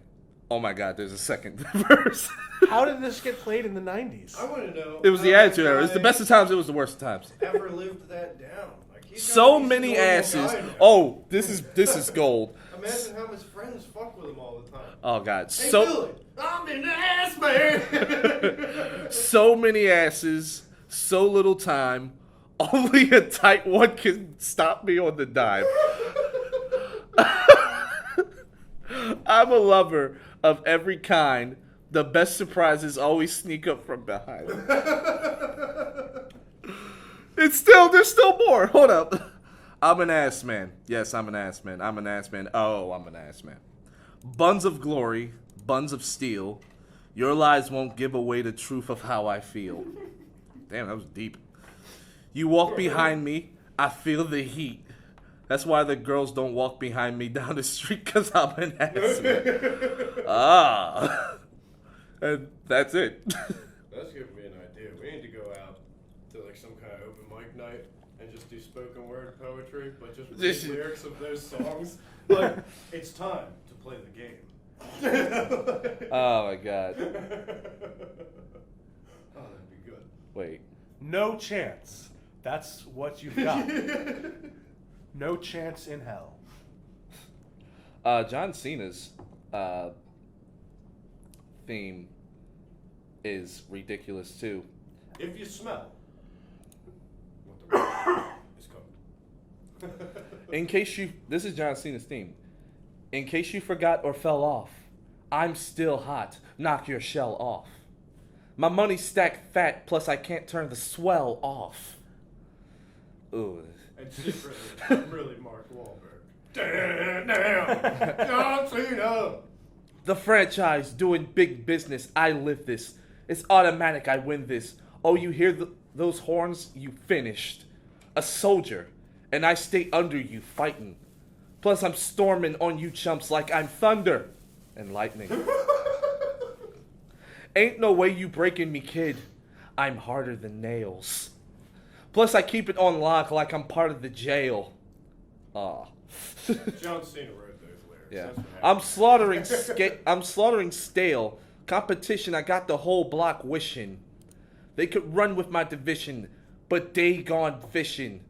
Oh my god, there's a second verse. How did this get played in the 90s? I want to know. It was how the that attitude era. It's the guy best of times, it was the worst of times. Ever lived that down? Like, he's So he's a many normal asses. guy now. Oh, this is gold. Imagine how his friends fuck with him all the time. Oh god. Hey, So Billy, I'm an ass man. so many asses, so little time. Only a tight one can stop me on the dime. I'm a lover of every kind. The best surprises always sneak up from behind. There's still more. Hold up. I'm an ass man. Yes, I'm an ass man. I'm an ass man. Oh, I'm an ass man. Buns of glory, buns of steel. Your lies won't give away the truth of how I feel. Damn, that was deep. You walk behind me, I feel the heat. That's why the girls don't walk behind me down the street, because I'm an ass man. Ah. And that's it. That's giving me an idea. We need to go out to like some kind of open mic night and just do spoken word poetry, but just with This the is- lyrics of those songs. Like, it's time to play the game. Oh my god. Oh, that'd be good. Wait. No chance. That's what you've got. No chance in hell. John Cena's theme is ridiculous too. If you smell what the word is coming. In case this is John Cena's theme. In case you forgot or fell off, I'm still hot. Knock your shell off. My money's stacked fat, plus I can't turn the swell off. Ooh. And secretly, I'm really Mark Wahlberg. Damn, John Cena. The franchise doing big business. I live this. It's automatic. I win this. Oh, you hear those horns? You finished. A soldier, and I stay under you fighting. Plus, I'm storming on you chumps like I'm thunder and lightning. Ain't no way you breaking me, kid. I'm harder than nails. Plus, I keep it on lock like I'm part of the jail. Aw. John Cena wrote those lyrics. Yeah. That's what I'm happened. I'm slaughtering stale. Competition, I got the whole block wishing. They could run with my division, but they gone fishing.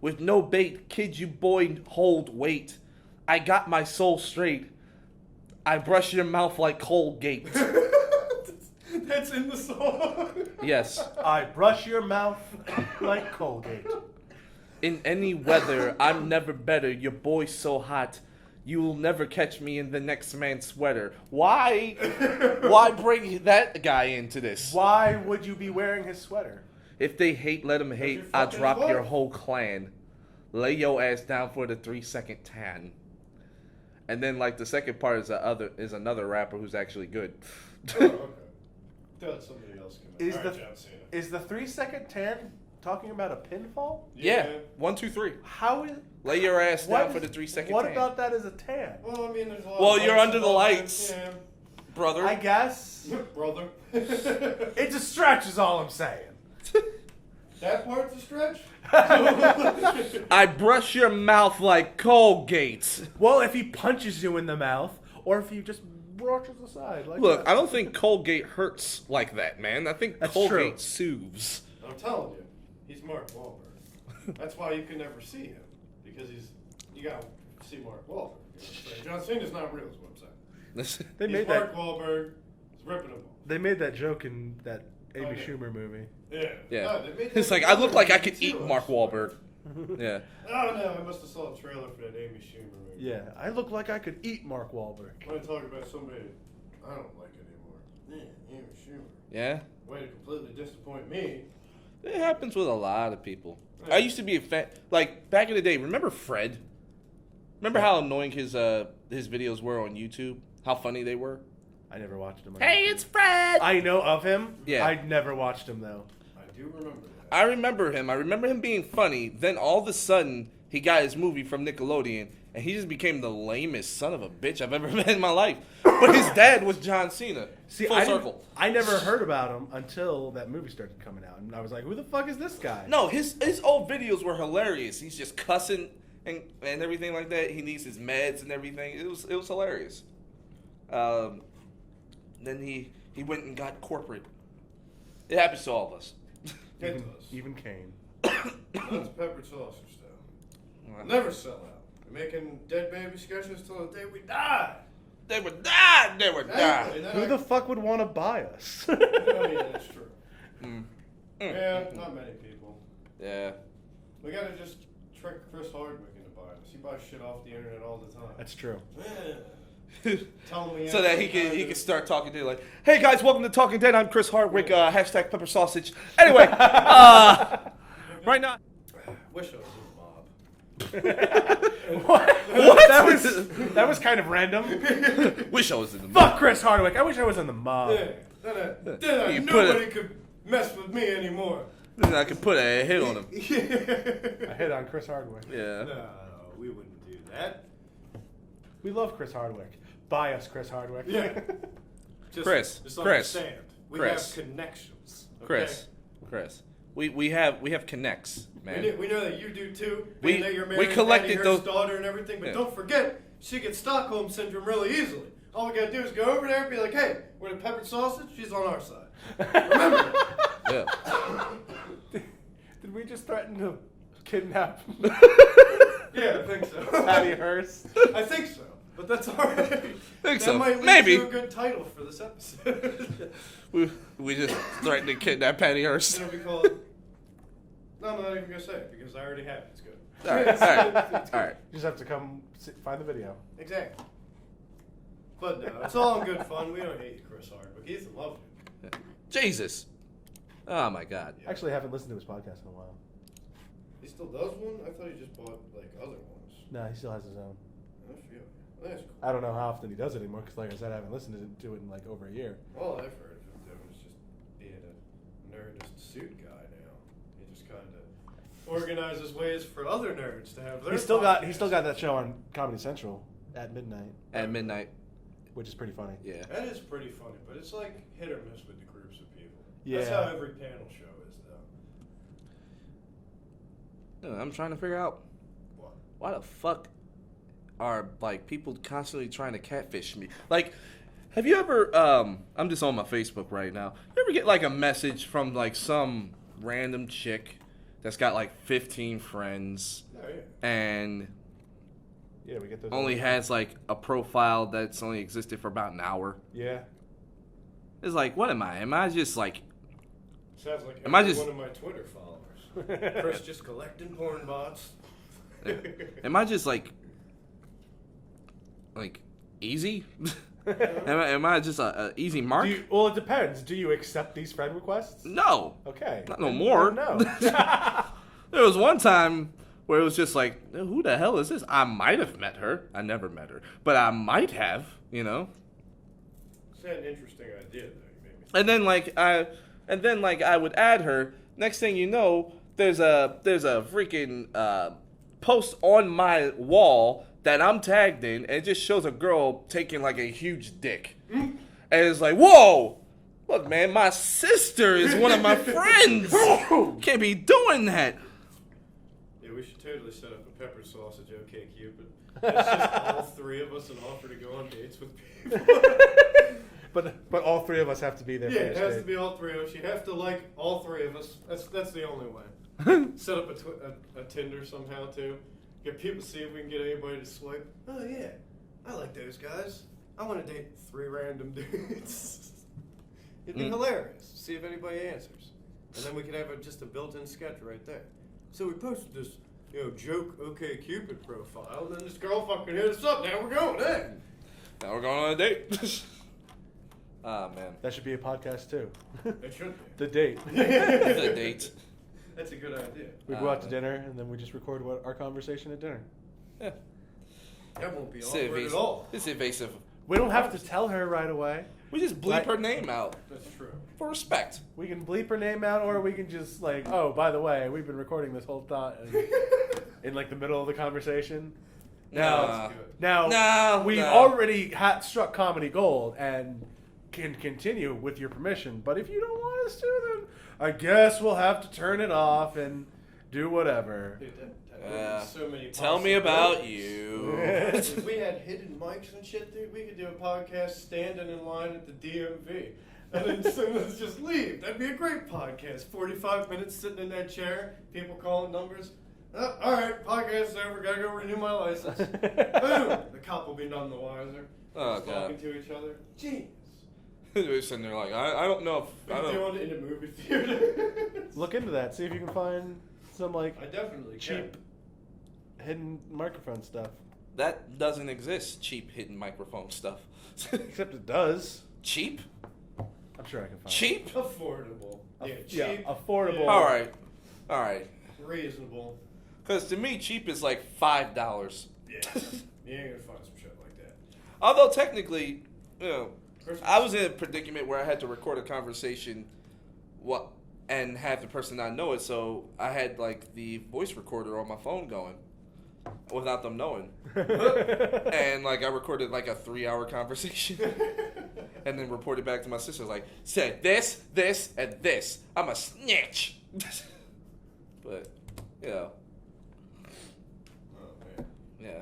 With no bait, kid you boy hold weight. I got my soul straight. I brush your mouth like Colgate. That's in the song. Yes. I brush your mouth like Colgate. In any weather, I'm never better. Your boy's so hot. You'll never catch me in the next man's sweater. Why? Why bring that guy into this? Why would you be wearing his sweater? If they hate, let them hate. you're I'll fucking drop his your wife. whole clan. Lay your ass down for the 3-second tan. And then like the second part is another rapper who's actually good. Oh, okay. Thought somebody else came Is out. the Alright, John Cena. is the 3-second tan talking about a pinfall? Yeah. 1, 2, 3. How is Lay your ass what down for is- the 3-second What tan. about that as a tan? Well, I mean, there's a lot Well, of you're lights under the involved. lights. Yeah. brother? I guess Brother. it's a stretch. Is all I'm saying. That part's a stretch? I brush your mouth like Colgate. Well, if he punches you in the mouth, or if he just brushes aside, like Look, that. I don't think Colgate hurts like that, man. I think That's Colgate true. soothes. I'm telling you, he's Mark Wahlberg. That's why you can never see him, because you gotta see Mark Wahlberg. You know what I'm saying? John Cena's not real, is what I'm saying. They He's made Mark that. Wahlberg. He's ripping him off. They made that joke in that Amy Okay. Schumer movie. Yeah. Yeah. No, they made It's that like, I look like I could too. eat Mark Wahlberg. Yeah. Oh no, I must have saw a trailer for that Amy Schumer movie. Yeah, I look like I could eat Mark Wahlberg. I want to talk about somebody I don't like anymore. Yeah, Amy Schumer. Yeah? Way to completely disappoint me. It happens with a lot of people. Yeah. I used to be a fan. Like, back in the day, remember Fred? Remember how annoying his videos were on YouTube? How funny they were? I never watched him. Hey, it's Fred! I know of him. Yeah. I never watched him though. I do remember that. I remember him. I remember him being funny. Then all of a sudden, he got his movie from Nickelodeon, and he just became the lamest son of a bitch I've ever met in my life. But his dad was John Cena. See, Full circle. I never heard about him until that movie started coming out, and I was like, "Who the fuck is this guy?" No, his old videos were hilarious. He's just cussing and everything like that. He needs his meds and everything. It was hilarious. Then he went and got corporate. It happens to all of us. It does. Even Kane. That's peppered sausage though. Never sell out. We're making dead baby sketches till the day we die. They would die. They would die. And then Who the fuck would want to buy us? Oh yeah, that's true. Mm. Yeah, not many people. Yeah. We gotta just trick Chris Hardwick into buying us. He buys shit off the internet all the time. That's true. Tell him So that he can start talking to you like, hey guys, welcome to Talking Dead. I'm Chris Hardwick. Hashtag pepper sausage. Anyway, right now. Wish I was in the mob. What? That was kind of random. Wish I was in the Fuck Chris Hardwick. I wish I was in the mob. Yeah, then You put nobody could mess with me anymore. Then I could put a hit on him. I hit on Chris Hardwick. Yeah. No, we wouldn't do that. We love Chris Hardwick. Buy us, Chris Hardwick. Yeah. Just, Chris, just Chris, understand. We Chris. have connections. Okay? Chris. We have connects, man. We know that you do too. We- being that you're we married collected Patty Hearst's those- daughter and everything. But Yeah. don't forget, she gets Stockholm syndrome really easily. All we gotta do is go over there and be like, "Hey, we're the peppered sausage. She's on our side." Remember? Yeah. Did we just threaten to kidnap Yeah, I think so. Patty Hearst? I think so. But that's all right. Think that so. might lead Maybe. to a good title for this episode. We just threatened to kidnap Patty Hearst. It'll be called. No, I'm not even gonna say it because I already have it. It's good. All right. It's good. All right. You just have to come find the video. Exactly. But no, it's all in good fun. We don't hate Chris Hardwick. He's in love with you. Jesus. Oh my God. Yeah. Actually, I haven't listened to his podcast in a while. He still does one? I thought he just bought like other ones. No, he still has his own. I feel. That's cool. I don't know how often he does it anymore because, like I said, I haven't listened to it in like over a year. All I've heard of him doing is just being a nerdist suit guy now. He just kind of organizes ways for other nerds to have their. He's still got that show on Comedy Central at midnight, At midnight. which is pretty funny. Yeah. That is pretty funny, but it's like hit or miss with the groups of people. Yeah. That's how every panel show is, though. I'm trying to figure out What? why the fuck are like people constantly trying to catfish me. Like, have you ever? I'm just on my Facebook right now. You ever get like a message from like some random chick that's got like 15 friends Oh yeah. and Yeah, we get those. only has like a profile that's only existed for about an hour? Yeah. It's like, what am I? Am I just like? Sounds like Am I every just- one of my Twitter followers. Chris just collecting porn bots. Am I just like like easy? am I just a easy mark? Well, it depends. Do you accept these friend requests? No. Okay. Not no more. No. There was one time where it was just like, who the hell is this? I might have met her. I never met her, but I might have, you know. It's an interesting idea, though. You made me think. And then I would add her. Next thing you know, there's a freaking post on my wall that I'm tagged in, and it just shows a girl taking like a huge dick, and it's like, whoa. Look, man, my sister is one of my friends. Can't be doing that. Yeah, we should totally set up a pepper sausage OK Cupid. It's just all three of us and offer to go on dates with people. But all three of us have to be there. Yeah, for it each has date. to be all three of us. You have to like all three of us. That's the only way. Set up a Tinder somehow too. Get people, see if we can get anybody to swipe. Oh yeah, I like those guys. I want to date 3 random dudes. It'd be hilarious. See if anybody answers, and then we could have just a built-in sketch right there. So we posted this, joke OK Cupid profile, and then this girl fucking hit us up. Now we're going, hey. Now we're going on a date. Ah, man. That should be a podcast too. It should be. The date. The date. That's a good idea. We go out to dinner and then we just record our conversation at dinner. Yeah. That won't be It's awkward at evasive. all. It's evasive. We don't have to tell her right away. We just bleep Right. her name out That's true. for respect. We can bleep her name out, or we can just like, oh, by the way, we've been recording this whole time in like the middle of the conversation. Nah. Now, No, we've no. already struck comedy gold and can continue with your permission. But if you don't want us to, then I guess we'll have to turn it off and do whatever. Dude, that so many Tell me about possibilities. you. If we had hidden mics and shit, dude, we could do a podcast standing in line at the DMV. And then let's just leave. That'd be a great podcast. 45 minutes sitting in that chair, people calling numbers. Oh, all right, podcast's over. Gotta go renew my license. Boom. The cop will be none the wiser. Oh, Just God. talking to each other. Genius. We're sitting there like, I don't know We if I could do don't. it in a movie theater. Look into that. See if you can find some like I definitely cheap hidden microphone stuff. That doesn't exist. Cheap hidden microphone stuff. Except it does. Cheap? I'm sure I can find Cheap? it. Affordable. Yeah, cheap. Yeah, affordable. All right. Reasonable. Because to me, cheap is like $5. Yeah. You ain't gonna find some shit like that. Although technically, Christmas. I was in a predicament where I had to record a conversation, and have the person not know it. So I had like the voice recorder on my phone going, without them knowing, and like I recorded like a 3-hour conversation, and then reported back to my sister like, said this, and this. I'm a snitch. But Oh man. yeah.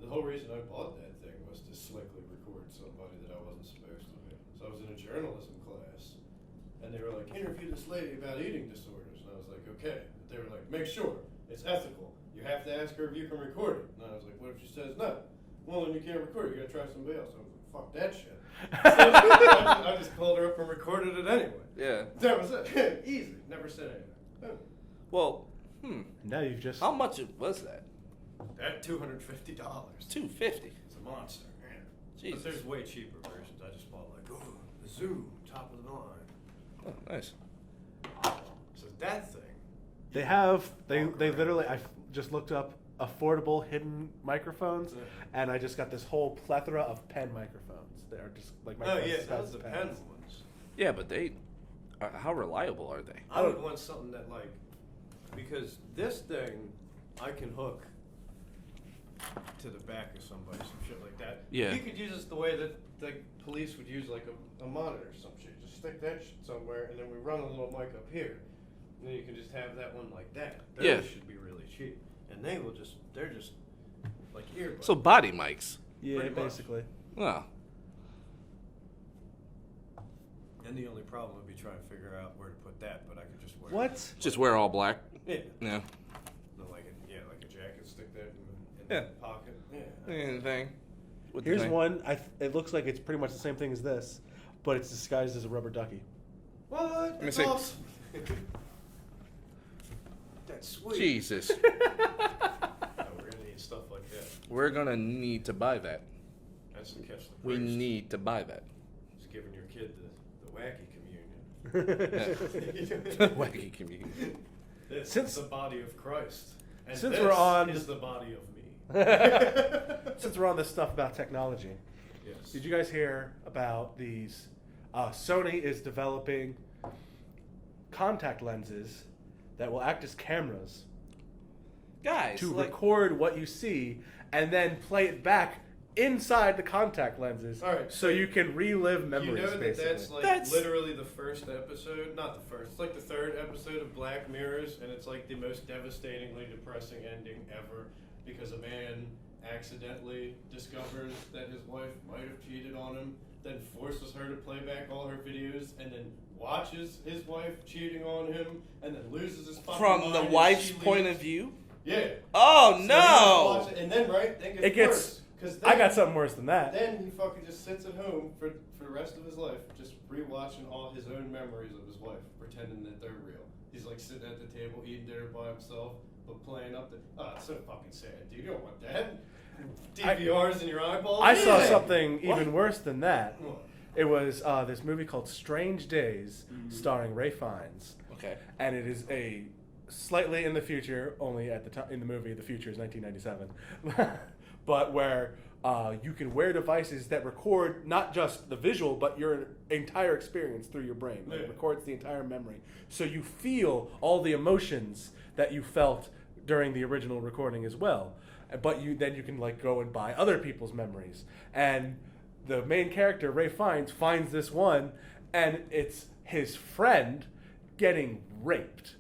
The whole reason I bought that thing was to slickly record somebody that I wasn't supposed to be. So I was in a journalism class, and they were like, interview this lady about eating disorders. And I was like, okay. But they were like, make sure it's ethical. You have to ask her if you can record it. And I was like, what if she says no? Well, then you can't record it. You gotta try somebody else. I was like, fuck that shit. So I just called her up and recorded it anyway. Yeah. That was it. Easy. Never said anything. Boom. Well, Now you've just. how much was that? At $250. $250. It's a monster. Man. Jesus. But there's way cheaper versions. I just bought like, ooh, the Zoom, top of the line. Oh, nice. So that thing. They have. They literally. I just looked up affordable hidden microphones, and I just got this whole plethora of pen microphones. They are just like Oh microphones. yeah, the size those of the pen pens. ones. Yeah, but how reliable are they? I would want something that like, because this thing, I can hook to the back of somebody, some shit like that. Yeah. You could use this the way that the police would use like a monitor or some shit. Just stick that shit somewhere, and then we run a little mic up here. And then you can just have that one like that. Those Yeah. should be really cheap. And they're just like earbuds. So body mics. Yeah, Pretty much. basically. Oh. And the only problem would be trying to figure out where to put that, but I could just wear What? Just wear all black. Yeah. Yeah. Like a jacket, stick that in Yeah. the pocket. Yeah. Anything. With the Here's thing. one. It looks like it's pretty much the same thing as this, but it's disguised as a rubber ducky. What? me That's see. awesome. That's sweet. Jesus. Oh, we're gonna need stuff like that. We're gonna need to buy that. That's the catch. The We priest. need to buy that. Just giving your kid the wacky communion. Wacky community. This Since- is the body of Christ. And Since this we're on- is the body of me. Since we're on this stuff about technology, Yes. did you guys hear about these? Sony is developing contact lenses that will act as cameras Guys, to like, record what you see and then play it back inside the contact lenses, All right, so you can relive memories. You know that basically, that's like literally the first episode, not the first, it's like the third episode of Black Mirrors, and it's like the most devastatingly depressing ending ever because a man accidentally discovers that his wife might have cheated on him, then forces her to play back all her videos, and then watches his wife cheating on him, and then loses his fucking from mind the and wife's she point leaves. of view. Yeah. Oh So he no! just watches- and then then it gets. worse, 'cause I got then- something worse than that. Then he fucking just sits at home for the rest of his life, just rewatching all his own memories of his wife, pretending that they're real. He's like sitting at the table eating dinner by himself, but playing up the. Oh, it's so fucking sad, dude. You don't want that. DVRs in your eyeballs. I saw Yeah. something What? even worse than that. What? It was this movie called Strange Days, starring Ray Fiennes, Okay. and it is a slightly in the future. Only at the time in the movie, the future is 1997, but where you can wear devices that record not just the visual, but your entire experience through your brain. Like, it Yeah. records the entire memory, so you feel all the emotions that you felt during the original recording as well. But you can like go and buy other people's memories. And the main character, Ray Fiennes, finds this one, and it's his friend getting raped.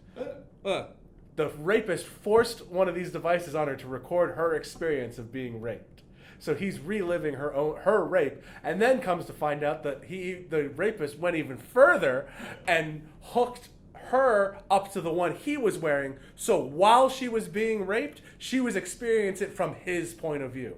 The rapist forced one of these devices on her to record her experience of being raped. So he's reliving her rape, and then comes to find out that the rapist went even further and hooked her up to the one he was wearing. So while she was being raped, she was experiencing it from his point of view.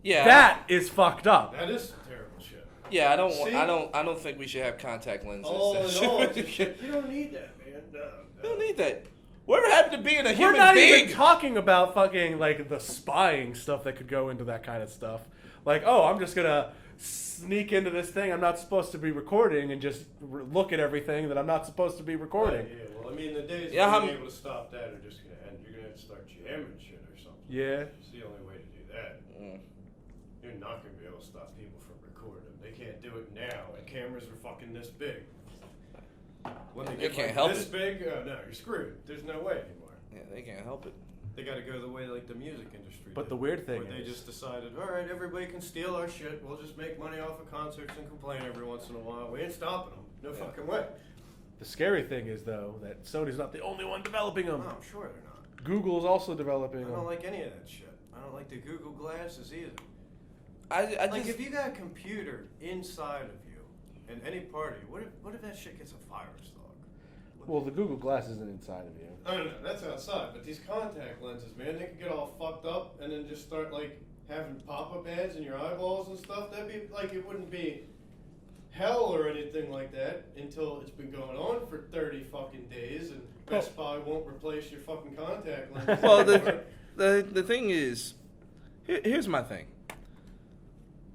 Yeah. That is fucked up. That is some terrible shit. Yeah, I don't. See? I don't think we should have contact lenses. All That in shit- all, it's just shit. You don't need that, man. No. You don't need that. Whatever happened to being a We're human not being? even talking about fucking like the spying stuff that could go into that kind of stuff. Like, oh, I'm just gonna sneak into this thing I'm not supposed to be recording and just look at everything that I'm not supposed to be recording. Right, yeah, well, I mean, the days Yeah, of how being m- able to stop that are just gonna end. You're gonna have to start jamming shit or something. Yeah. It's the only way to do that. You're not gonna be able to stop people from recording. They can't do it now, and cameras are fucking this big. When they They get can't like help this it. big, no, you're screwed. There's no way anymore. Yeah, they can't help it. They got to go the way like the music industry. But did, the weird thing where they is- just decided, all right, everybody can steal our shit. We'll just make money off of concerts and complain every once in a while. We ain't stopping them. No fucking way. The scary thing is though that Sony's not the only one developing them. No, I'm sure they're not. Google's also developing I them. don't like any of that shit. I don't like the Google glasses either. I Like, just. if you got a computer inside of you in any party, what if that shit gets a virus, dog? Well, the Google Glass isn't inside of you. I don't know, that's outside. But these contact lenses, man, they could get all fucked up and then just start, like, having pop-up ads in your eyeballs and stuff. That'd be, like, it wouldn't be hell or anything like that until it's been going on for 30 fucking days and Best Buy won't replace your fucking contact lenses. Well, anymore. the thing is, here's my thing.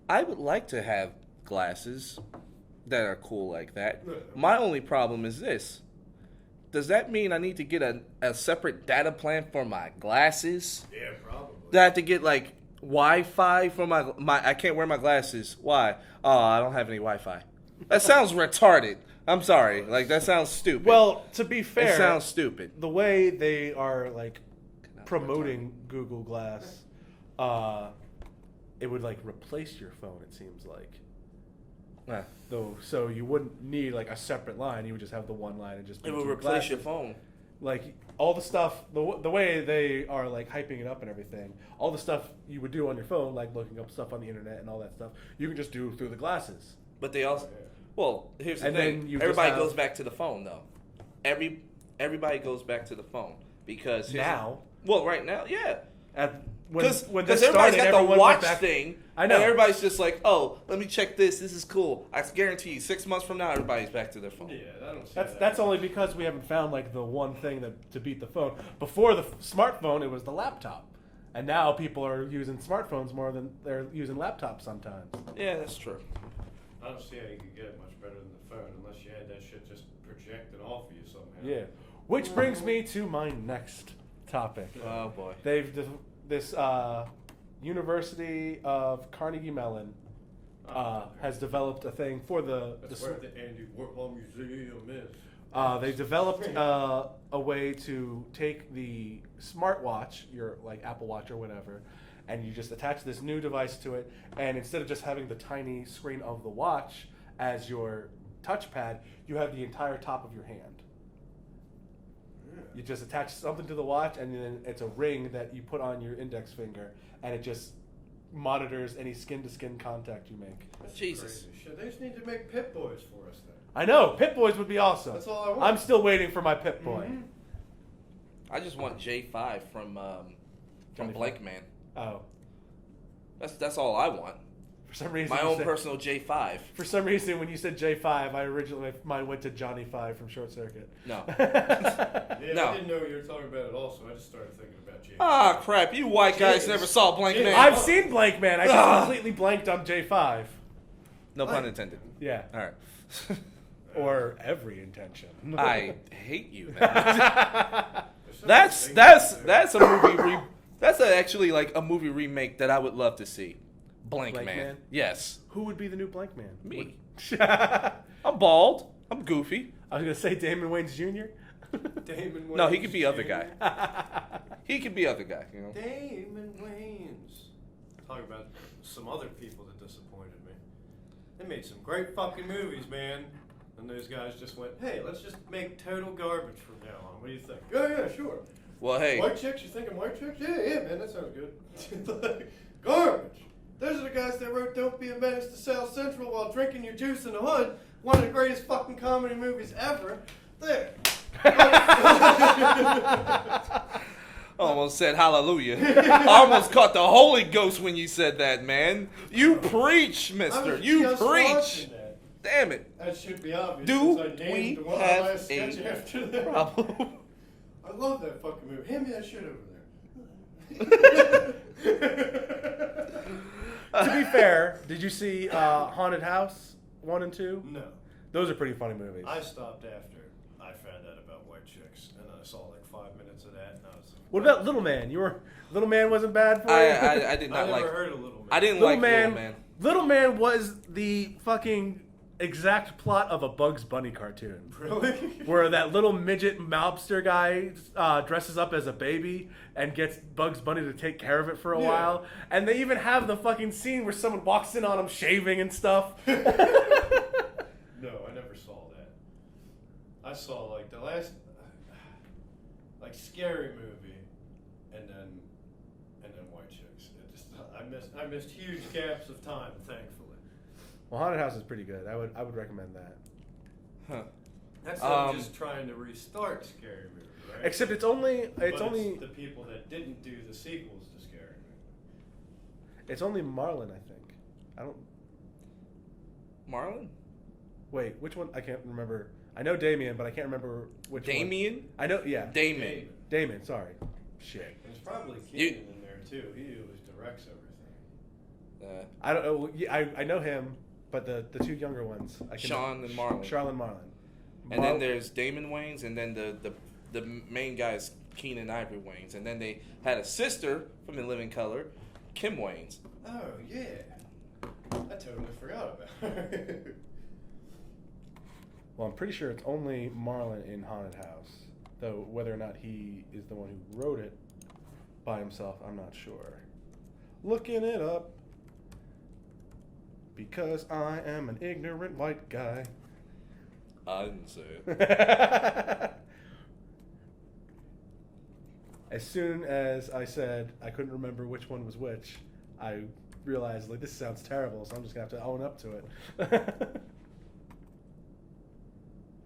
I would like to have glasses that are cool like that. My only problem is this. Does that mean I need to get a separate data plan for my glasses? Yeah, probably. Do I have to get like Wi-Fi for my I can't wear my glasses. Why? Oh, I don't have any Wi-Fi. That sounds retarded. I'm sorry. Like, that sounds stupid. Well, to be fair, it sounds stupid. the way they are like promoting Google Glass, it would like replace your phone. It seems like. Yeah. Though, so you wouldn't need like a separate line. You would just have the one line and just. It put will your replace your glasses. phone. Like all the stuff, the way they are like hyping it up and everything, all the stuff you would do on your phone, like looking up stuff on the internet and all that stuff, you can just do through the glasses. But they also, well, here's the And thing. then you just Everybody have- goes back to the phone though. Everybody goes back to the phone because here's Now? well, right now, yeah. When Because this everybody's started, got everyone the went watch back- thing. I know. And everybody's just like, oh, let me check this. This is cool. I guarantee you, 6 months from now, everybody's back to their phone. Yeah, I don't see That's that. that's only because we haven't found like the one thing to beat the phone. Before the smartphone, it was the laptop, And now people are using smartphones more than they're using laptops sometimes. Yeah, that's true. I don't see how you could get it much better than the phone unless you had that shit just projected off of you somehow. Yeah. Which brings me to my next topic. Oh boy. This University of Carnegie Mellon has developed a thing for That's where the Andy Warhol Museum is. They developed a way to take the smartwatch, your like Apple Watch or whatever, and you just attach this new device to it, and instead of just having the tiny screen of the watch as your touchpad, you have the entire top of your hand. Yeah. You just attach something to the watch, and then it's a ring that you put on your index finger, and it just monitors any skin-to-skin contact you make. That's Jesus. crazy shit. They just need to make Pit Boys for us then. I know, Pit Boys would be awesome. That's all I want. I'm still waiting for my Pit Boy. Mhm. I just want J5 from Johnny Blank Five. Man. Oh, That's all I want. for some reason. My you own said- personal J5. For some reason, when you said J5, my mind went to Johnny 5 from Short Circuit. No. Yeah, No. I didn't know what you were talking about at all, so I just started thinking about James. Ah, crap. You white guys Jeez. never saw Blank Jeez. Man. I've seen Blank Man. I just Ah. completely blanked on J5. No pun intended. Yeah. All right. Or every intention. I hate you, man. There's so That's many that's things there. that's a movie. That's actually like a movie remake that I would love to see. Blank Blank Man. Man? Yes. Who would be the new Blank Man? Me. I I'm bald. I'm goofy. was going to say Damon Wayans Jr. Damon Wayans. No, he could be other Jr. guy. He could be other guy. You know. Damon Wayans. Talk about some other people that disappointed me. They made some great fucking movies, man. And those guys just went, hey, let's just make total garbage from now on. What do you think? Oh, yeah, sure. Well, hey. White chicks? You thinking white chicks? Yeah, man, that sounds good. Garbage. Those are the guys that wrote Don't Be a Menace to South Central while drinking your juice in the hood. One of the greatest fucking comedy movies ever. There. Almost said hallelujah. I almost caught the Holy Ghost when you said that, man. You preach, I mister. was You just preach. watching that. Damn it. That should be obvious. Do since I named we one of have my sketch a after that. problem? I love that fucking movie. Hand me that shit over there. To be fair, did you see Haunted House 1 and 2? No. Those are pretty funny movies. I stopped after I found out about white chicks, and I saw like 5 minutes of that, and I was. What about Little Man? Little Man wasn't bad for you? I did I not never like. heard of Little Man. I didn't Little like Man. Little Man. Little Man was the fucking exact plot of a Bugs Bunny cartoon. Really? Where that little midget mobster guy dresses up as a baby and gets Bugs Bunny to take care of it for a Yeah. while. And they even have the fucking scene where someone walks in on him shaving and stuff. No, I never saw that. I saw like the last, like scary movie, and then white chicks. It just I missed huge gaps of time, thankfully. Well, Haunted House is pretty good. I would recommend that. Huh. That's them just trying to restart Scary Movie, right? Except it's only But the people that didn't do the sequels to Scary Movie. it's only Marlon, I think. I don't Marlon? wait, which one? I can't remember. I know Damien, but I can't remember which one. Damien? I know, yeah. Damon. Damon, sorry. Shit. There's probably You- Keenan in there too. He always directs everything. I don't know. Yeah, I know him, but the two younger ones. Sean and Marlon. Sean and Marlon. And then there's Damon Wayans, and then the main guy is Keenan Ivory Wayans, and then they had a sister from In Living Color, Kim Wayans. Oh yeah, I totally forgot about her. Well, I'm pretty sure it's only Marlon in Haunted House. Though whether or not he is the one who wrote it by himself, I'm not sure. Looking it up. Because I am an ignorant white guy. I didn't say it. As soon as I said I couldn't remember which one was which, I realized, like, this sounds terrible, so I'm just going to have to own up to it.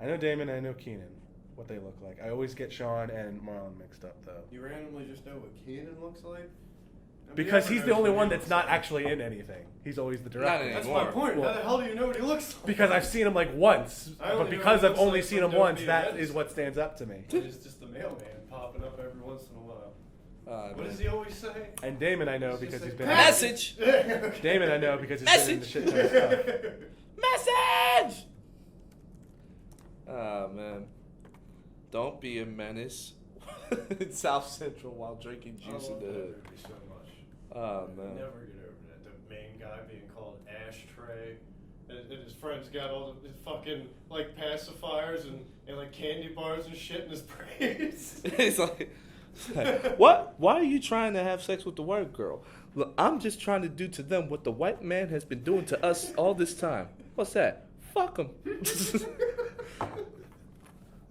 I know Damon and I know Keenan, what they look like. I always get Sean and Marlon mixed up, though. You randomly just know what Keenan looks like? Because he's the only one that's not like. actually in anything. He's always the Not director. anymore. That's my point. Well, How the hell do you know what he looks like? Because I've seen him like once, I only but know because he I've looks only like seen from him once, Don't Be a that Menace. is what stands up to me. It's just the mailman popping up every once in a while. What does he always say? And Damon, I know because he's been Message. Damon, I know because he's been in the shit ton of stuff. Message. Oh man, don't be a menace in South Central while drinking juice in the hood. So much. Oh man. Never get over that. The main guy being called Ashtray. And his friends got all the fucking like pacifiers and like candy bars and shit in his praise. It's like, what? Why are you trying to have sex with the white girl? Look, I'm just trying to do to them what the white man has been doing to us all this time. What's that? Fuck him.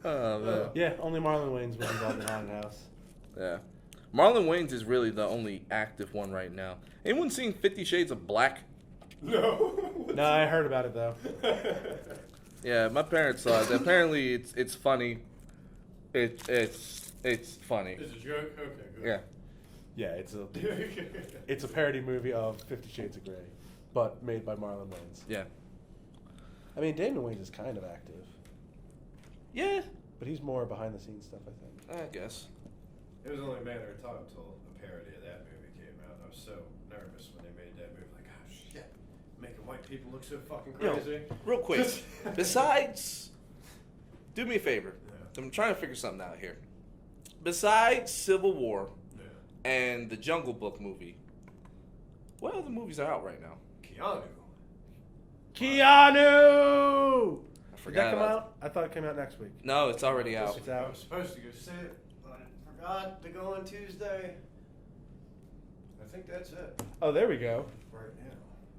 Oh man. Yeah, only Marlon Wayans was involved in Haunted House. Yeah. Marlon Wayans is really the only active one right now. Anyone seen 50 Shades of Black? No. No, I heard about it though. Yeah, my parents saw it. Apparently, it's funny. It's funny. It's a joke? Okay, good. Yeah. Yeah, it's a parody movie of 50 Shades of Grey, but made by Marlon Wayans. Yeah. I mean, Damon Wayans is kind of active, Yeah. but he's more behind the scenes stuff, I think. I guess. It was only a matter of time until a parody of that movie came out. I was so nervous when they made that movie. Like, oh shit, making white people look so fucking Yo, crazy. real quick. Besides, do me a favor. Yeah. I'm trying to figure something out here. Besides Civil War Yeah. and the Jungle Book movie, what other movies are out right now? Keanu! I Did forgot that come about out? I thought it came out next week. No, it's already out. It's out. I was supposed to go see it, but I forgot to go on Tuesday. I think that's it Oh, there we go. right now.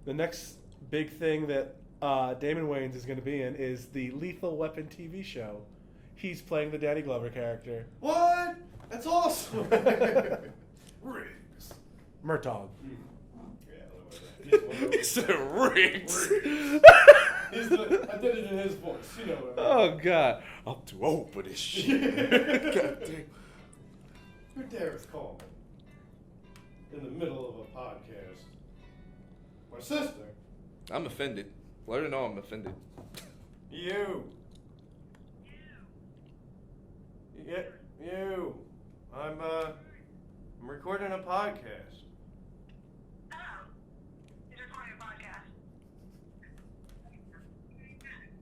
The next big thing that Damon Wayans is going to be in is the Lethal Weapon TV show. He's playing the Danny Glover character. What? That's awesome. Riggs. Murtaugh. Yeah, He said Riggs. I did it in his voice, you know what I mean. Oh God, I'm too old for this shit. God damn. Who dares call me in the middle of a podcast? My sister. I'm offended. Let her know I'm offended. You. Yeah, you. I'm recording a podcast. Oh, you're recording a podcast.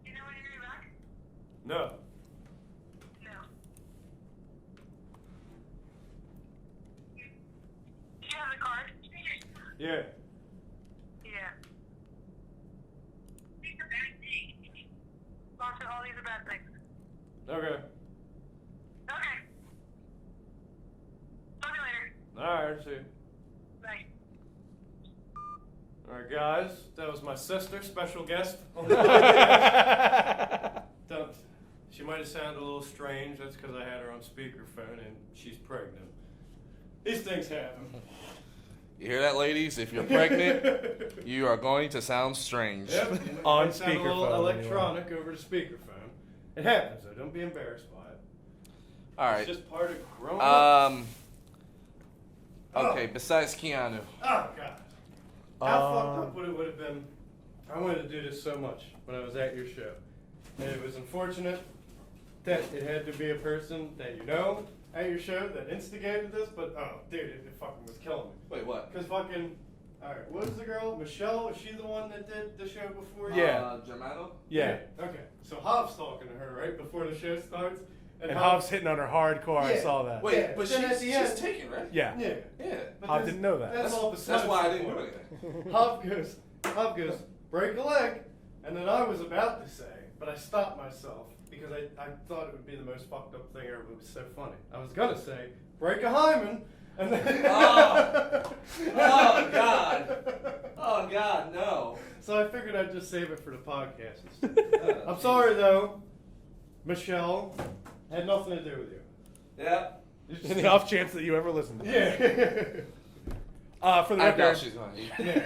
You know when you're gonna be back? No. No. You have the card? Yeah. Yeah. These are bad things. Lots of all these are bad things. Okay. Okay. Talk to you later. Alright, see you. Bye. Alright, guys. That was my sister, special guest. Don't. She might have sounded a little strange. That's because I had her on speakerphone and she's pregnant. These things happen. You hear that, ladies? If you're pregnant, you are going to sound strange. Yep. On Might sound a little speakerphone, electronic over the speakerphone. It happens though. Don't be embarrassed by it. All right. It's just part of growing up. Okay. Besides Keanu, Oh God. How fucked up would it have been? I wanted to do this so much when I was at your show, and it was unfortunate that it had to be a person that you know at your show that instigated this. But oh, dude, it fucking was killing me. wait, what? Cause fucking, all right, what was the girl? Michelle? Was she the one that did the show before you? Yeah. Germano? Yeah. Okay. So Hov's talking to her right before the show starts, And Hov's hitting on her hardcore. I Yeah. saw that. Wait, Yeah, but then at the she's end- taken, right? Yeah. Yeah. Yeah. But Hov that's- didn't know that. That's all That's besides why I the didn't do point. anything. Hov goes, break a leg, and then I was about to say, but I stopped myself because I thought it would be the most fucked up thing ever. It was so funny. I was gonna say, break a hymen, and then. Oh. Oh, God. Oh God, no. So I figured I'd just save it for the podcast. I'm sorry though, Michelle. Had nothing to do with you. Yeah. In the off chance that you ever listen to this. Yeah. For the I doubt record, she's going to.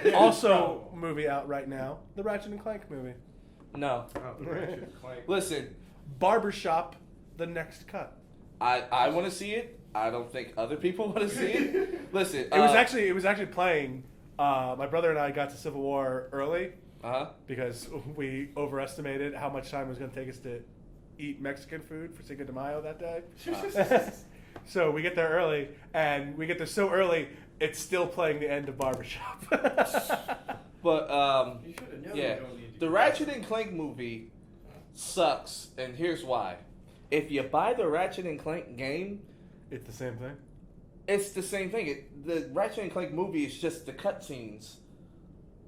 Yeah, also movie out right now, the Ratchet and Clank movie. No. Clank. Listen, Barbershop, the next cut. I want to see it. I don't think other people want to see it. Listen, It was actually playing. My brother and I got to Civil War early because we overestimated how much time it was going to take us to eat Mexican food for Cinco de Mayo that day. So we get there early, and we get there so early, it's still playing the end of Barbershop. But You should have known yeah, you don't need to the do Ratchet and Clank movie sucks, and here's why. If you buy the Ratchet and Clank game, It's the same thing. it's the same thing. The Ratchet and Clank movie is just the cutscenes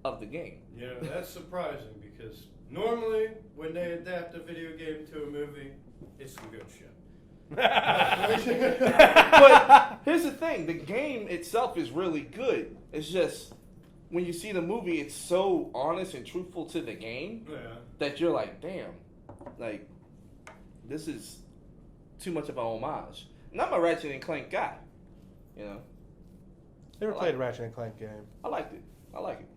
of the game. You know, that's surprising because normally when they adapt a video game to a movie, it's some good shit. But here's the thing: the game itself is really good. It's just when you see the movie, it's so honest and truthful to the game Yeah. that you're like, damn, like this is too much of a homage. And I'm a Ratchet and Clank guy, you know. Never I played a like Ratchet and Clank game. I liked it. I like it.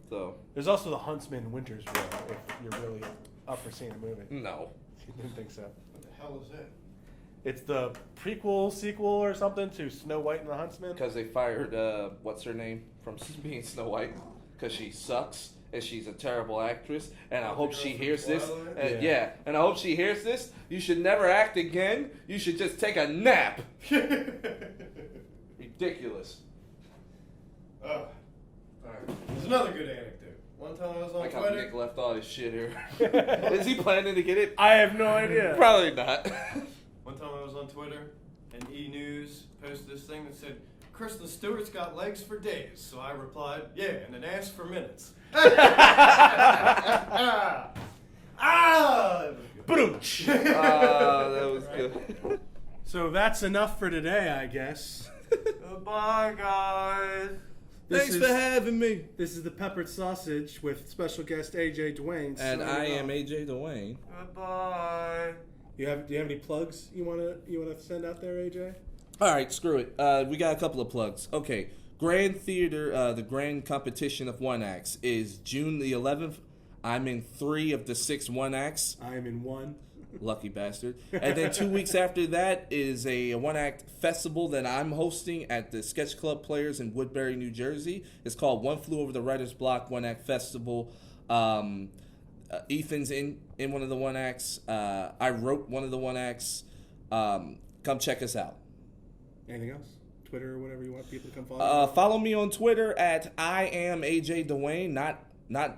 So There's also the Huntsman Winter's War, if you're really up for seeing a movie. no, You didn't think so. What the hell is that? It's the prequel, sequel, or something to Snow White and the Huntsman. because they fired what's her name from being Snow White because she sucks and she's a terrible actress. And I Oh, the hope girl she from hears this. Twilight? And Yeah. yeah, and I hope she hears this. You should never act again. You should just take a nap. Ridiculous. Oh. Alright. There's another good anecdote. One time I was on Like how Twitter. Nick left all his shit here. Is he planning to get it? I have no idea. Probably not. One time I was on Twitter, and E! News posted this thing that said, Kristen Stewart's got legs for days. So I replied, yeah, and an ass for minutes. Ah! That was good. Boom. That was good. So that's enough for today, I guess. Goodbye, guys. Thanks for having me. This is the Peppered Sausage with special guest Aj Dwayne. And I signing am off. Aj Dwayne. Goodbye. Do you have any plugs you wanna send out there, AJ? All right, screw it. We got a couple of plugs. Okay, Grand Theater, the grand competition of one acts is June the 11th. I'm in 3 of the 6 one acts. I am in 1. Lucky bastard. And then 2 weeks after that is a one act festival that I'm hosting at the Sketch Club Players in Woodbury, New Jersey. It's called One Flew Over the Writer's Block One Act Festival. Ethan's in one of the one acts. I wrote one of the one acts. Come check us out. Anything else? Twitter or whatever you want people to come follow? Follow me on Twitter at I am AJ Dwayne, not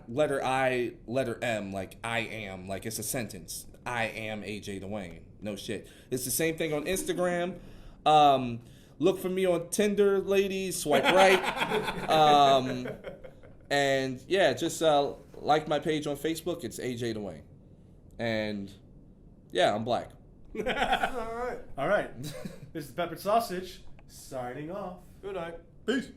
letter I, letter M, like I am, like it's a sentence. I am AJ Dwayne. No shit. It's the same thing on Instagram. Look for me on Tinder, ladies. Swipe right. And yeah, just like my page on Facebook. It's AJ Dwayne. And yeah, I'm black. All right. All right. This is the Peppered Sausage signing off. Good night. Peace.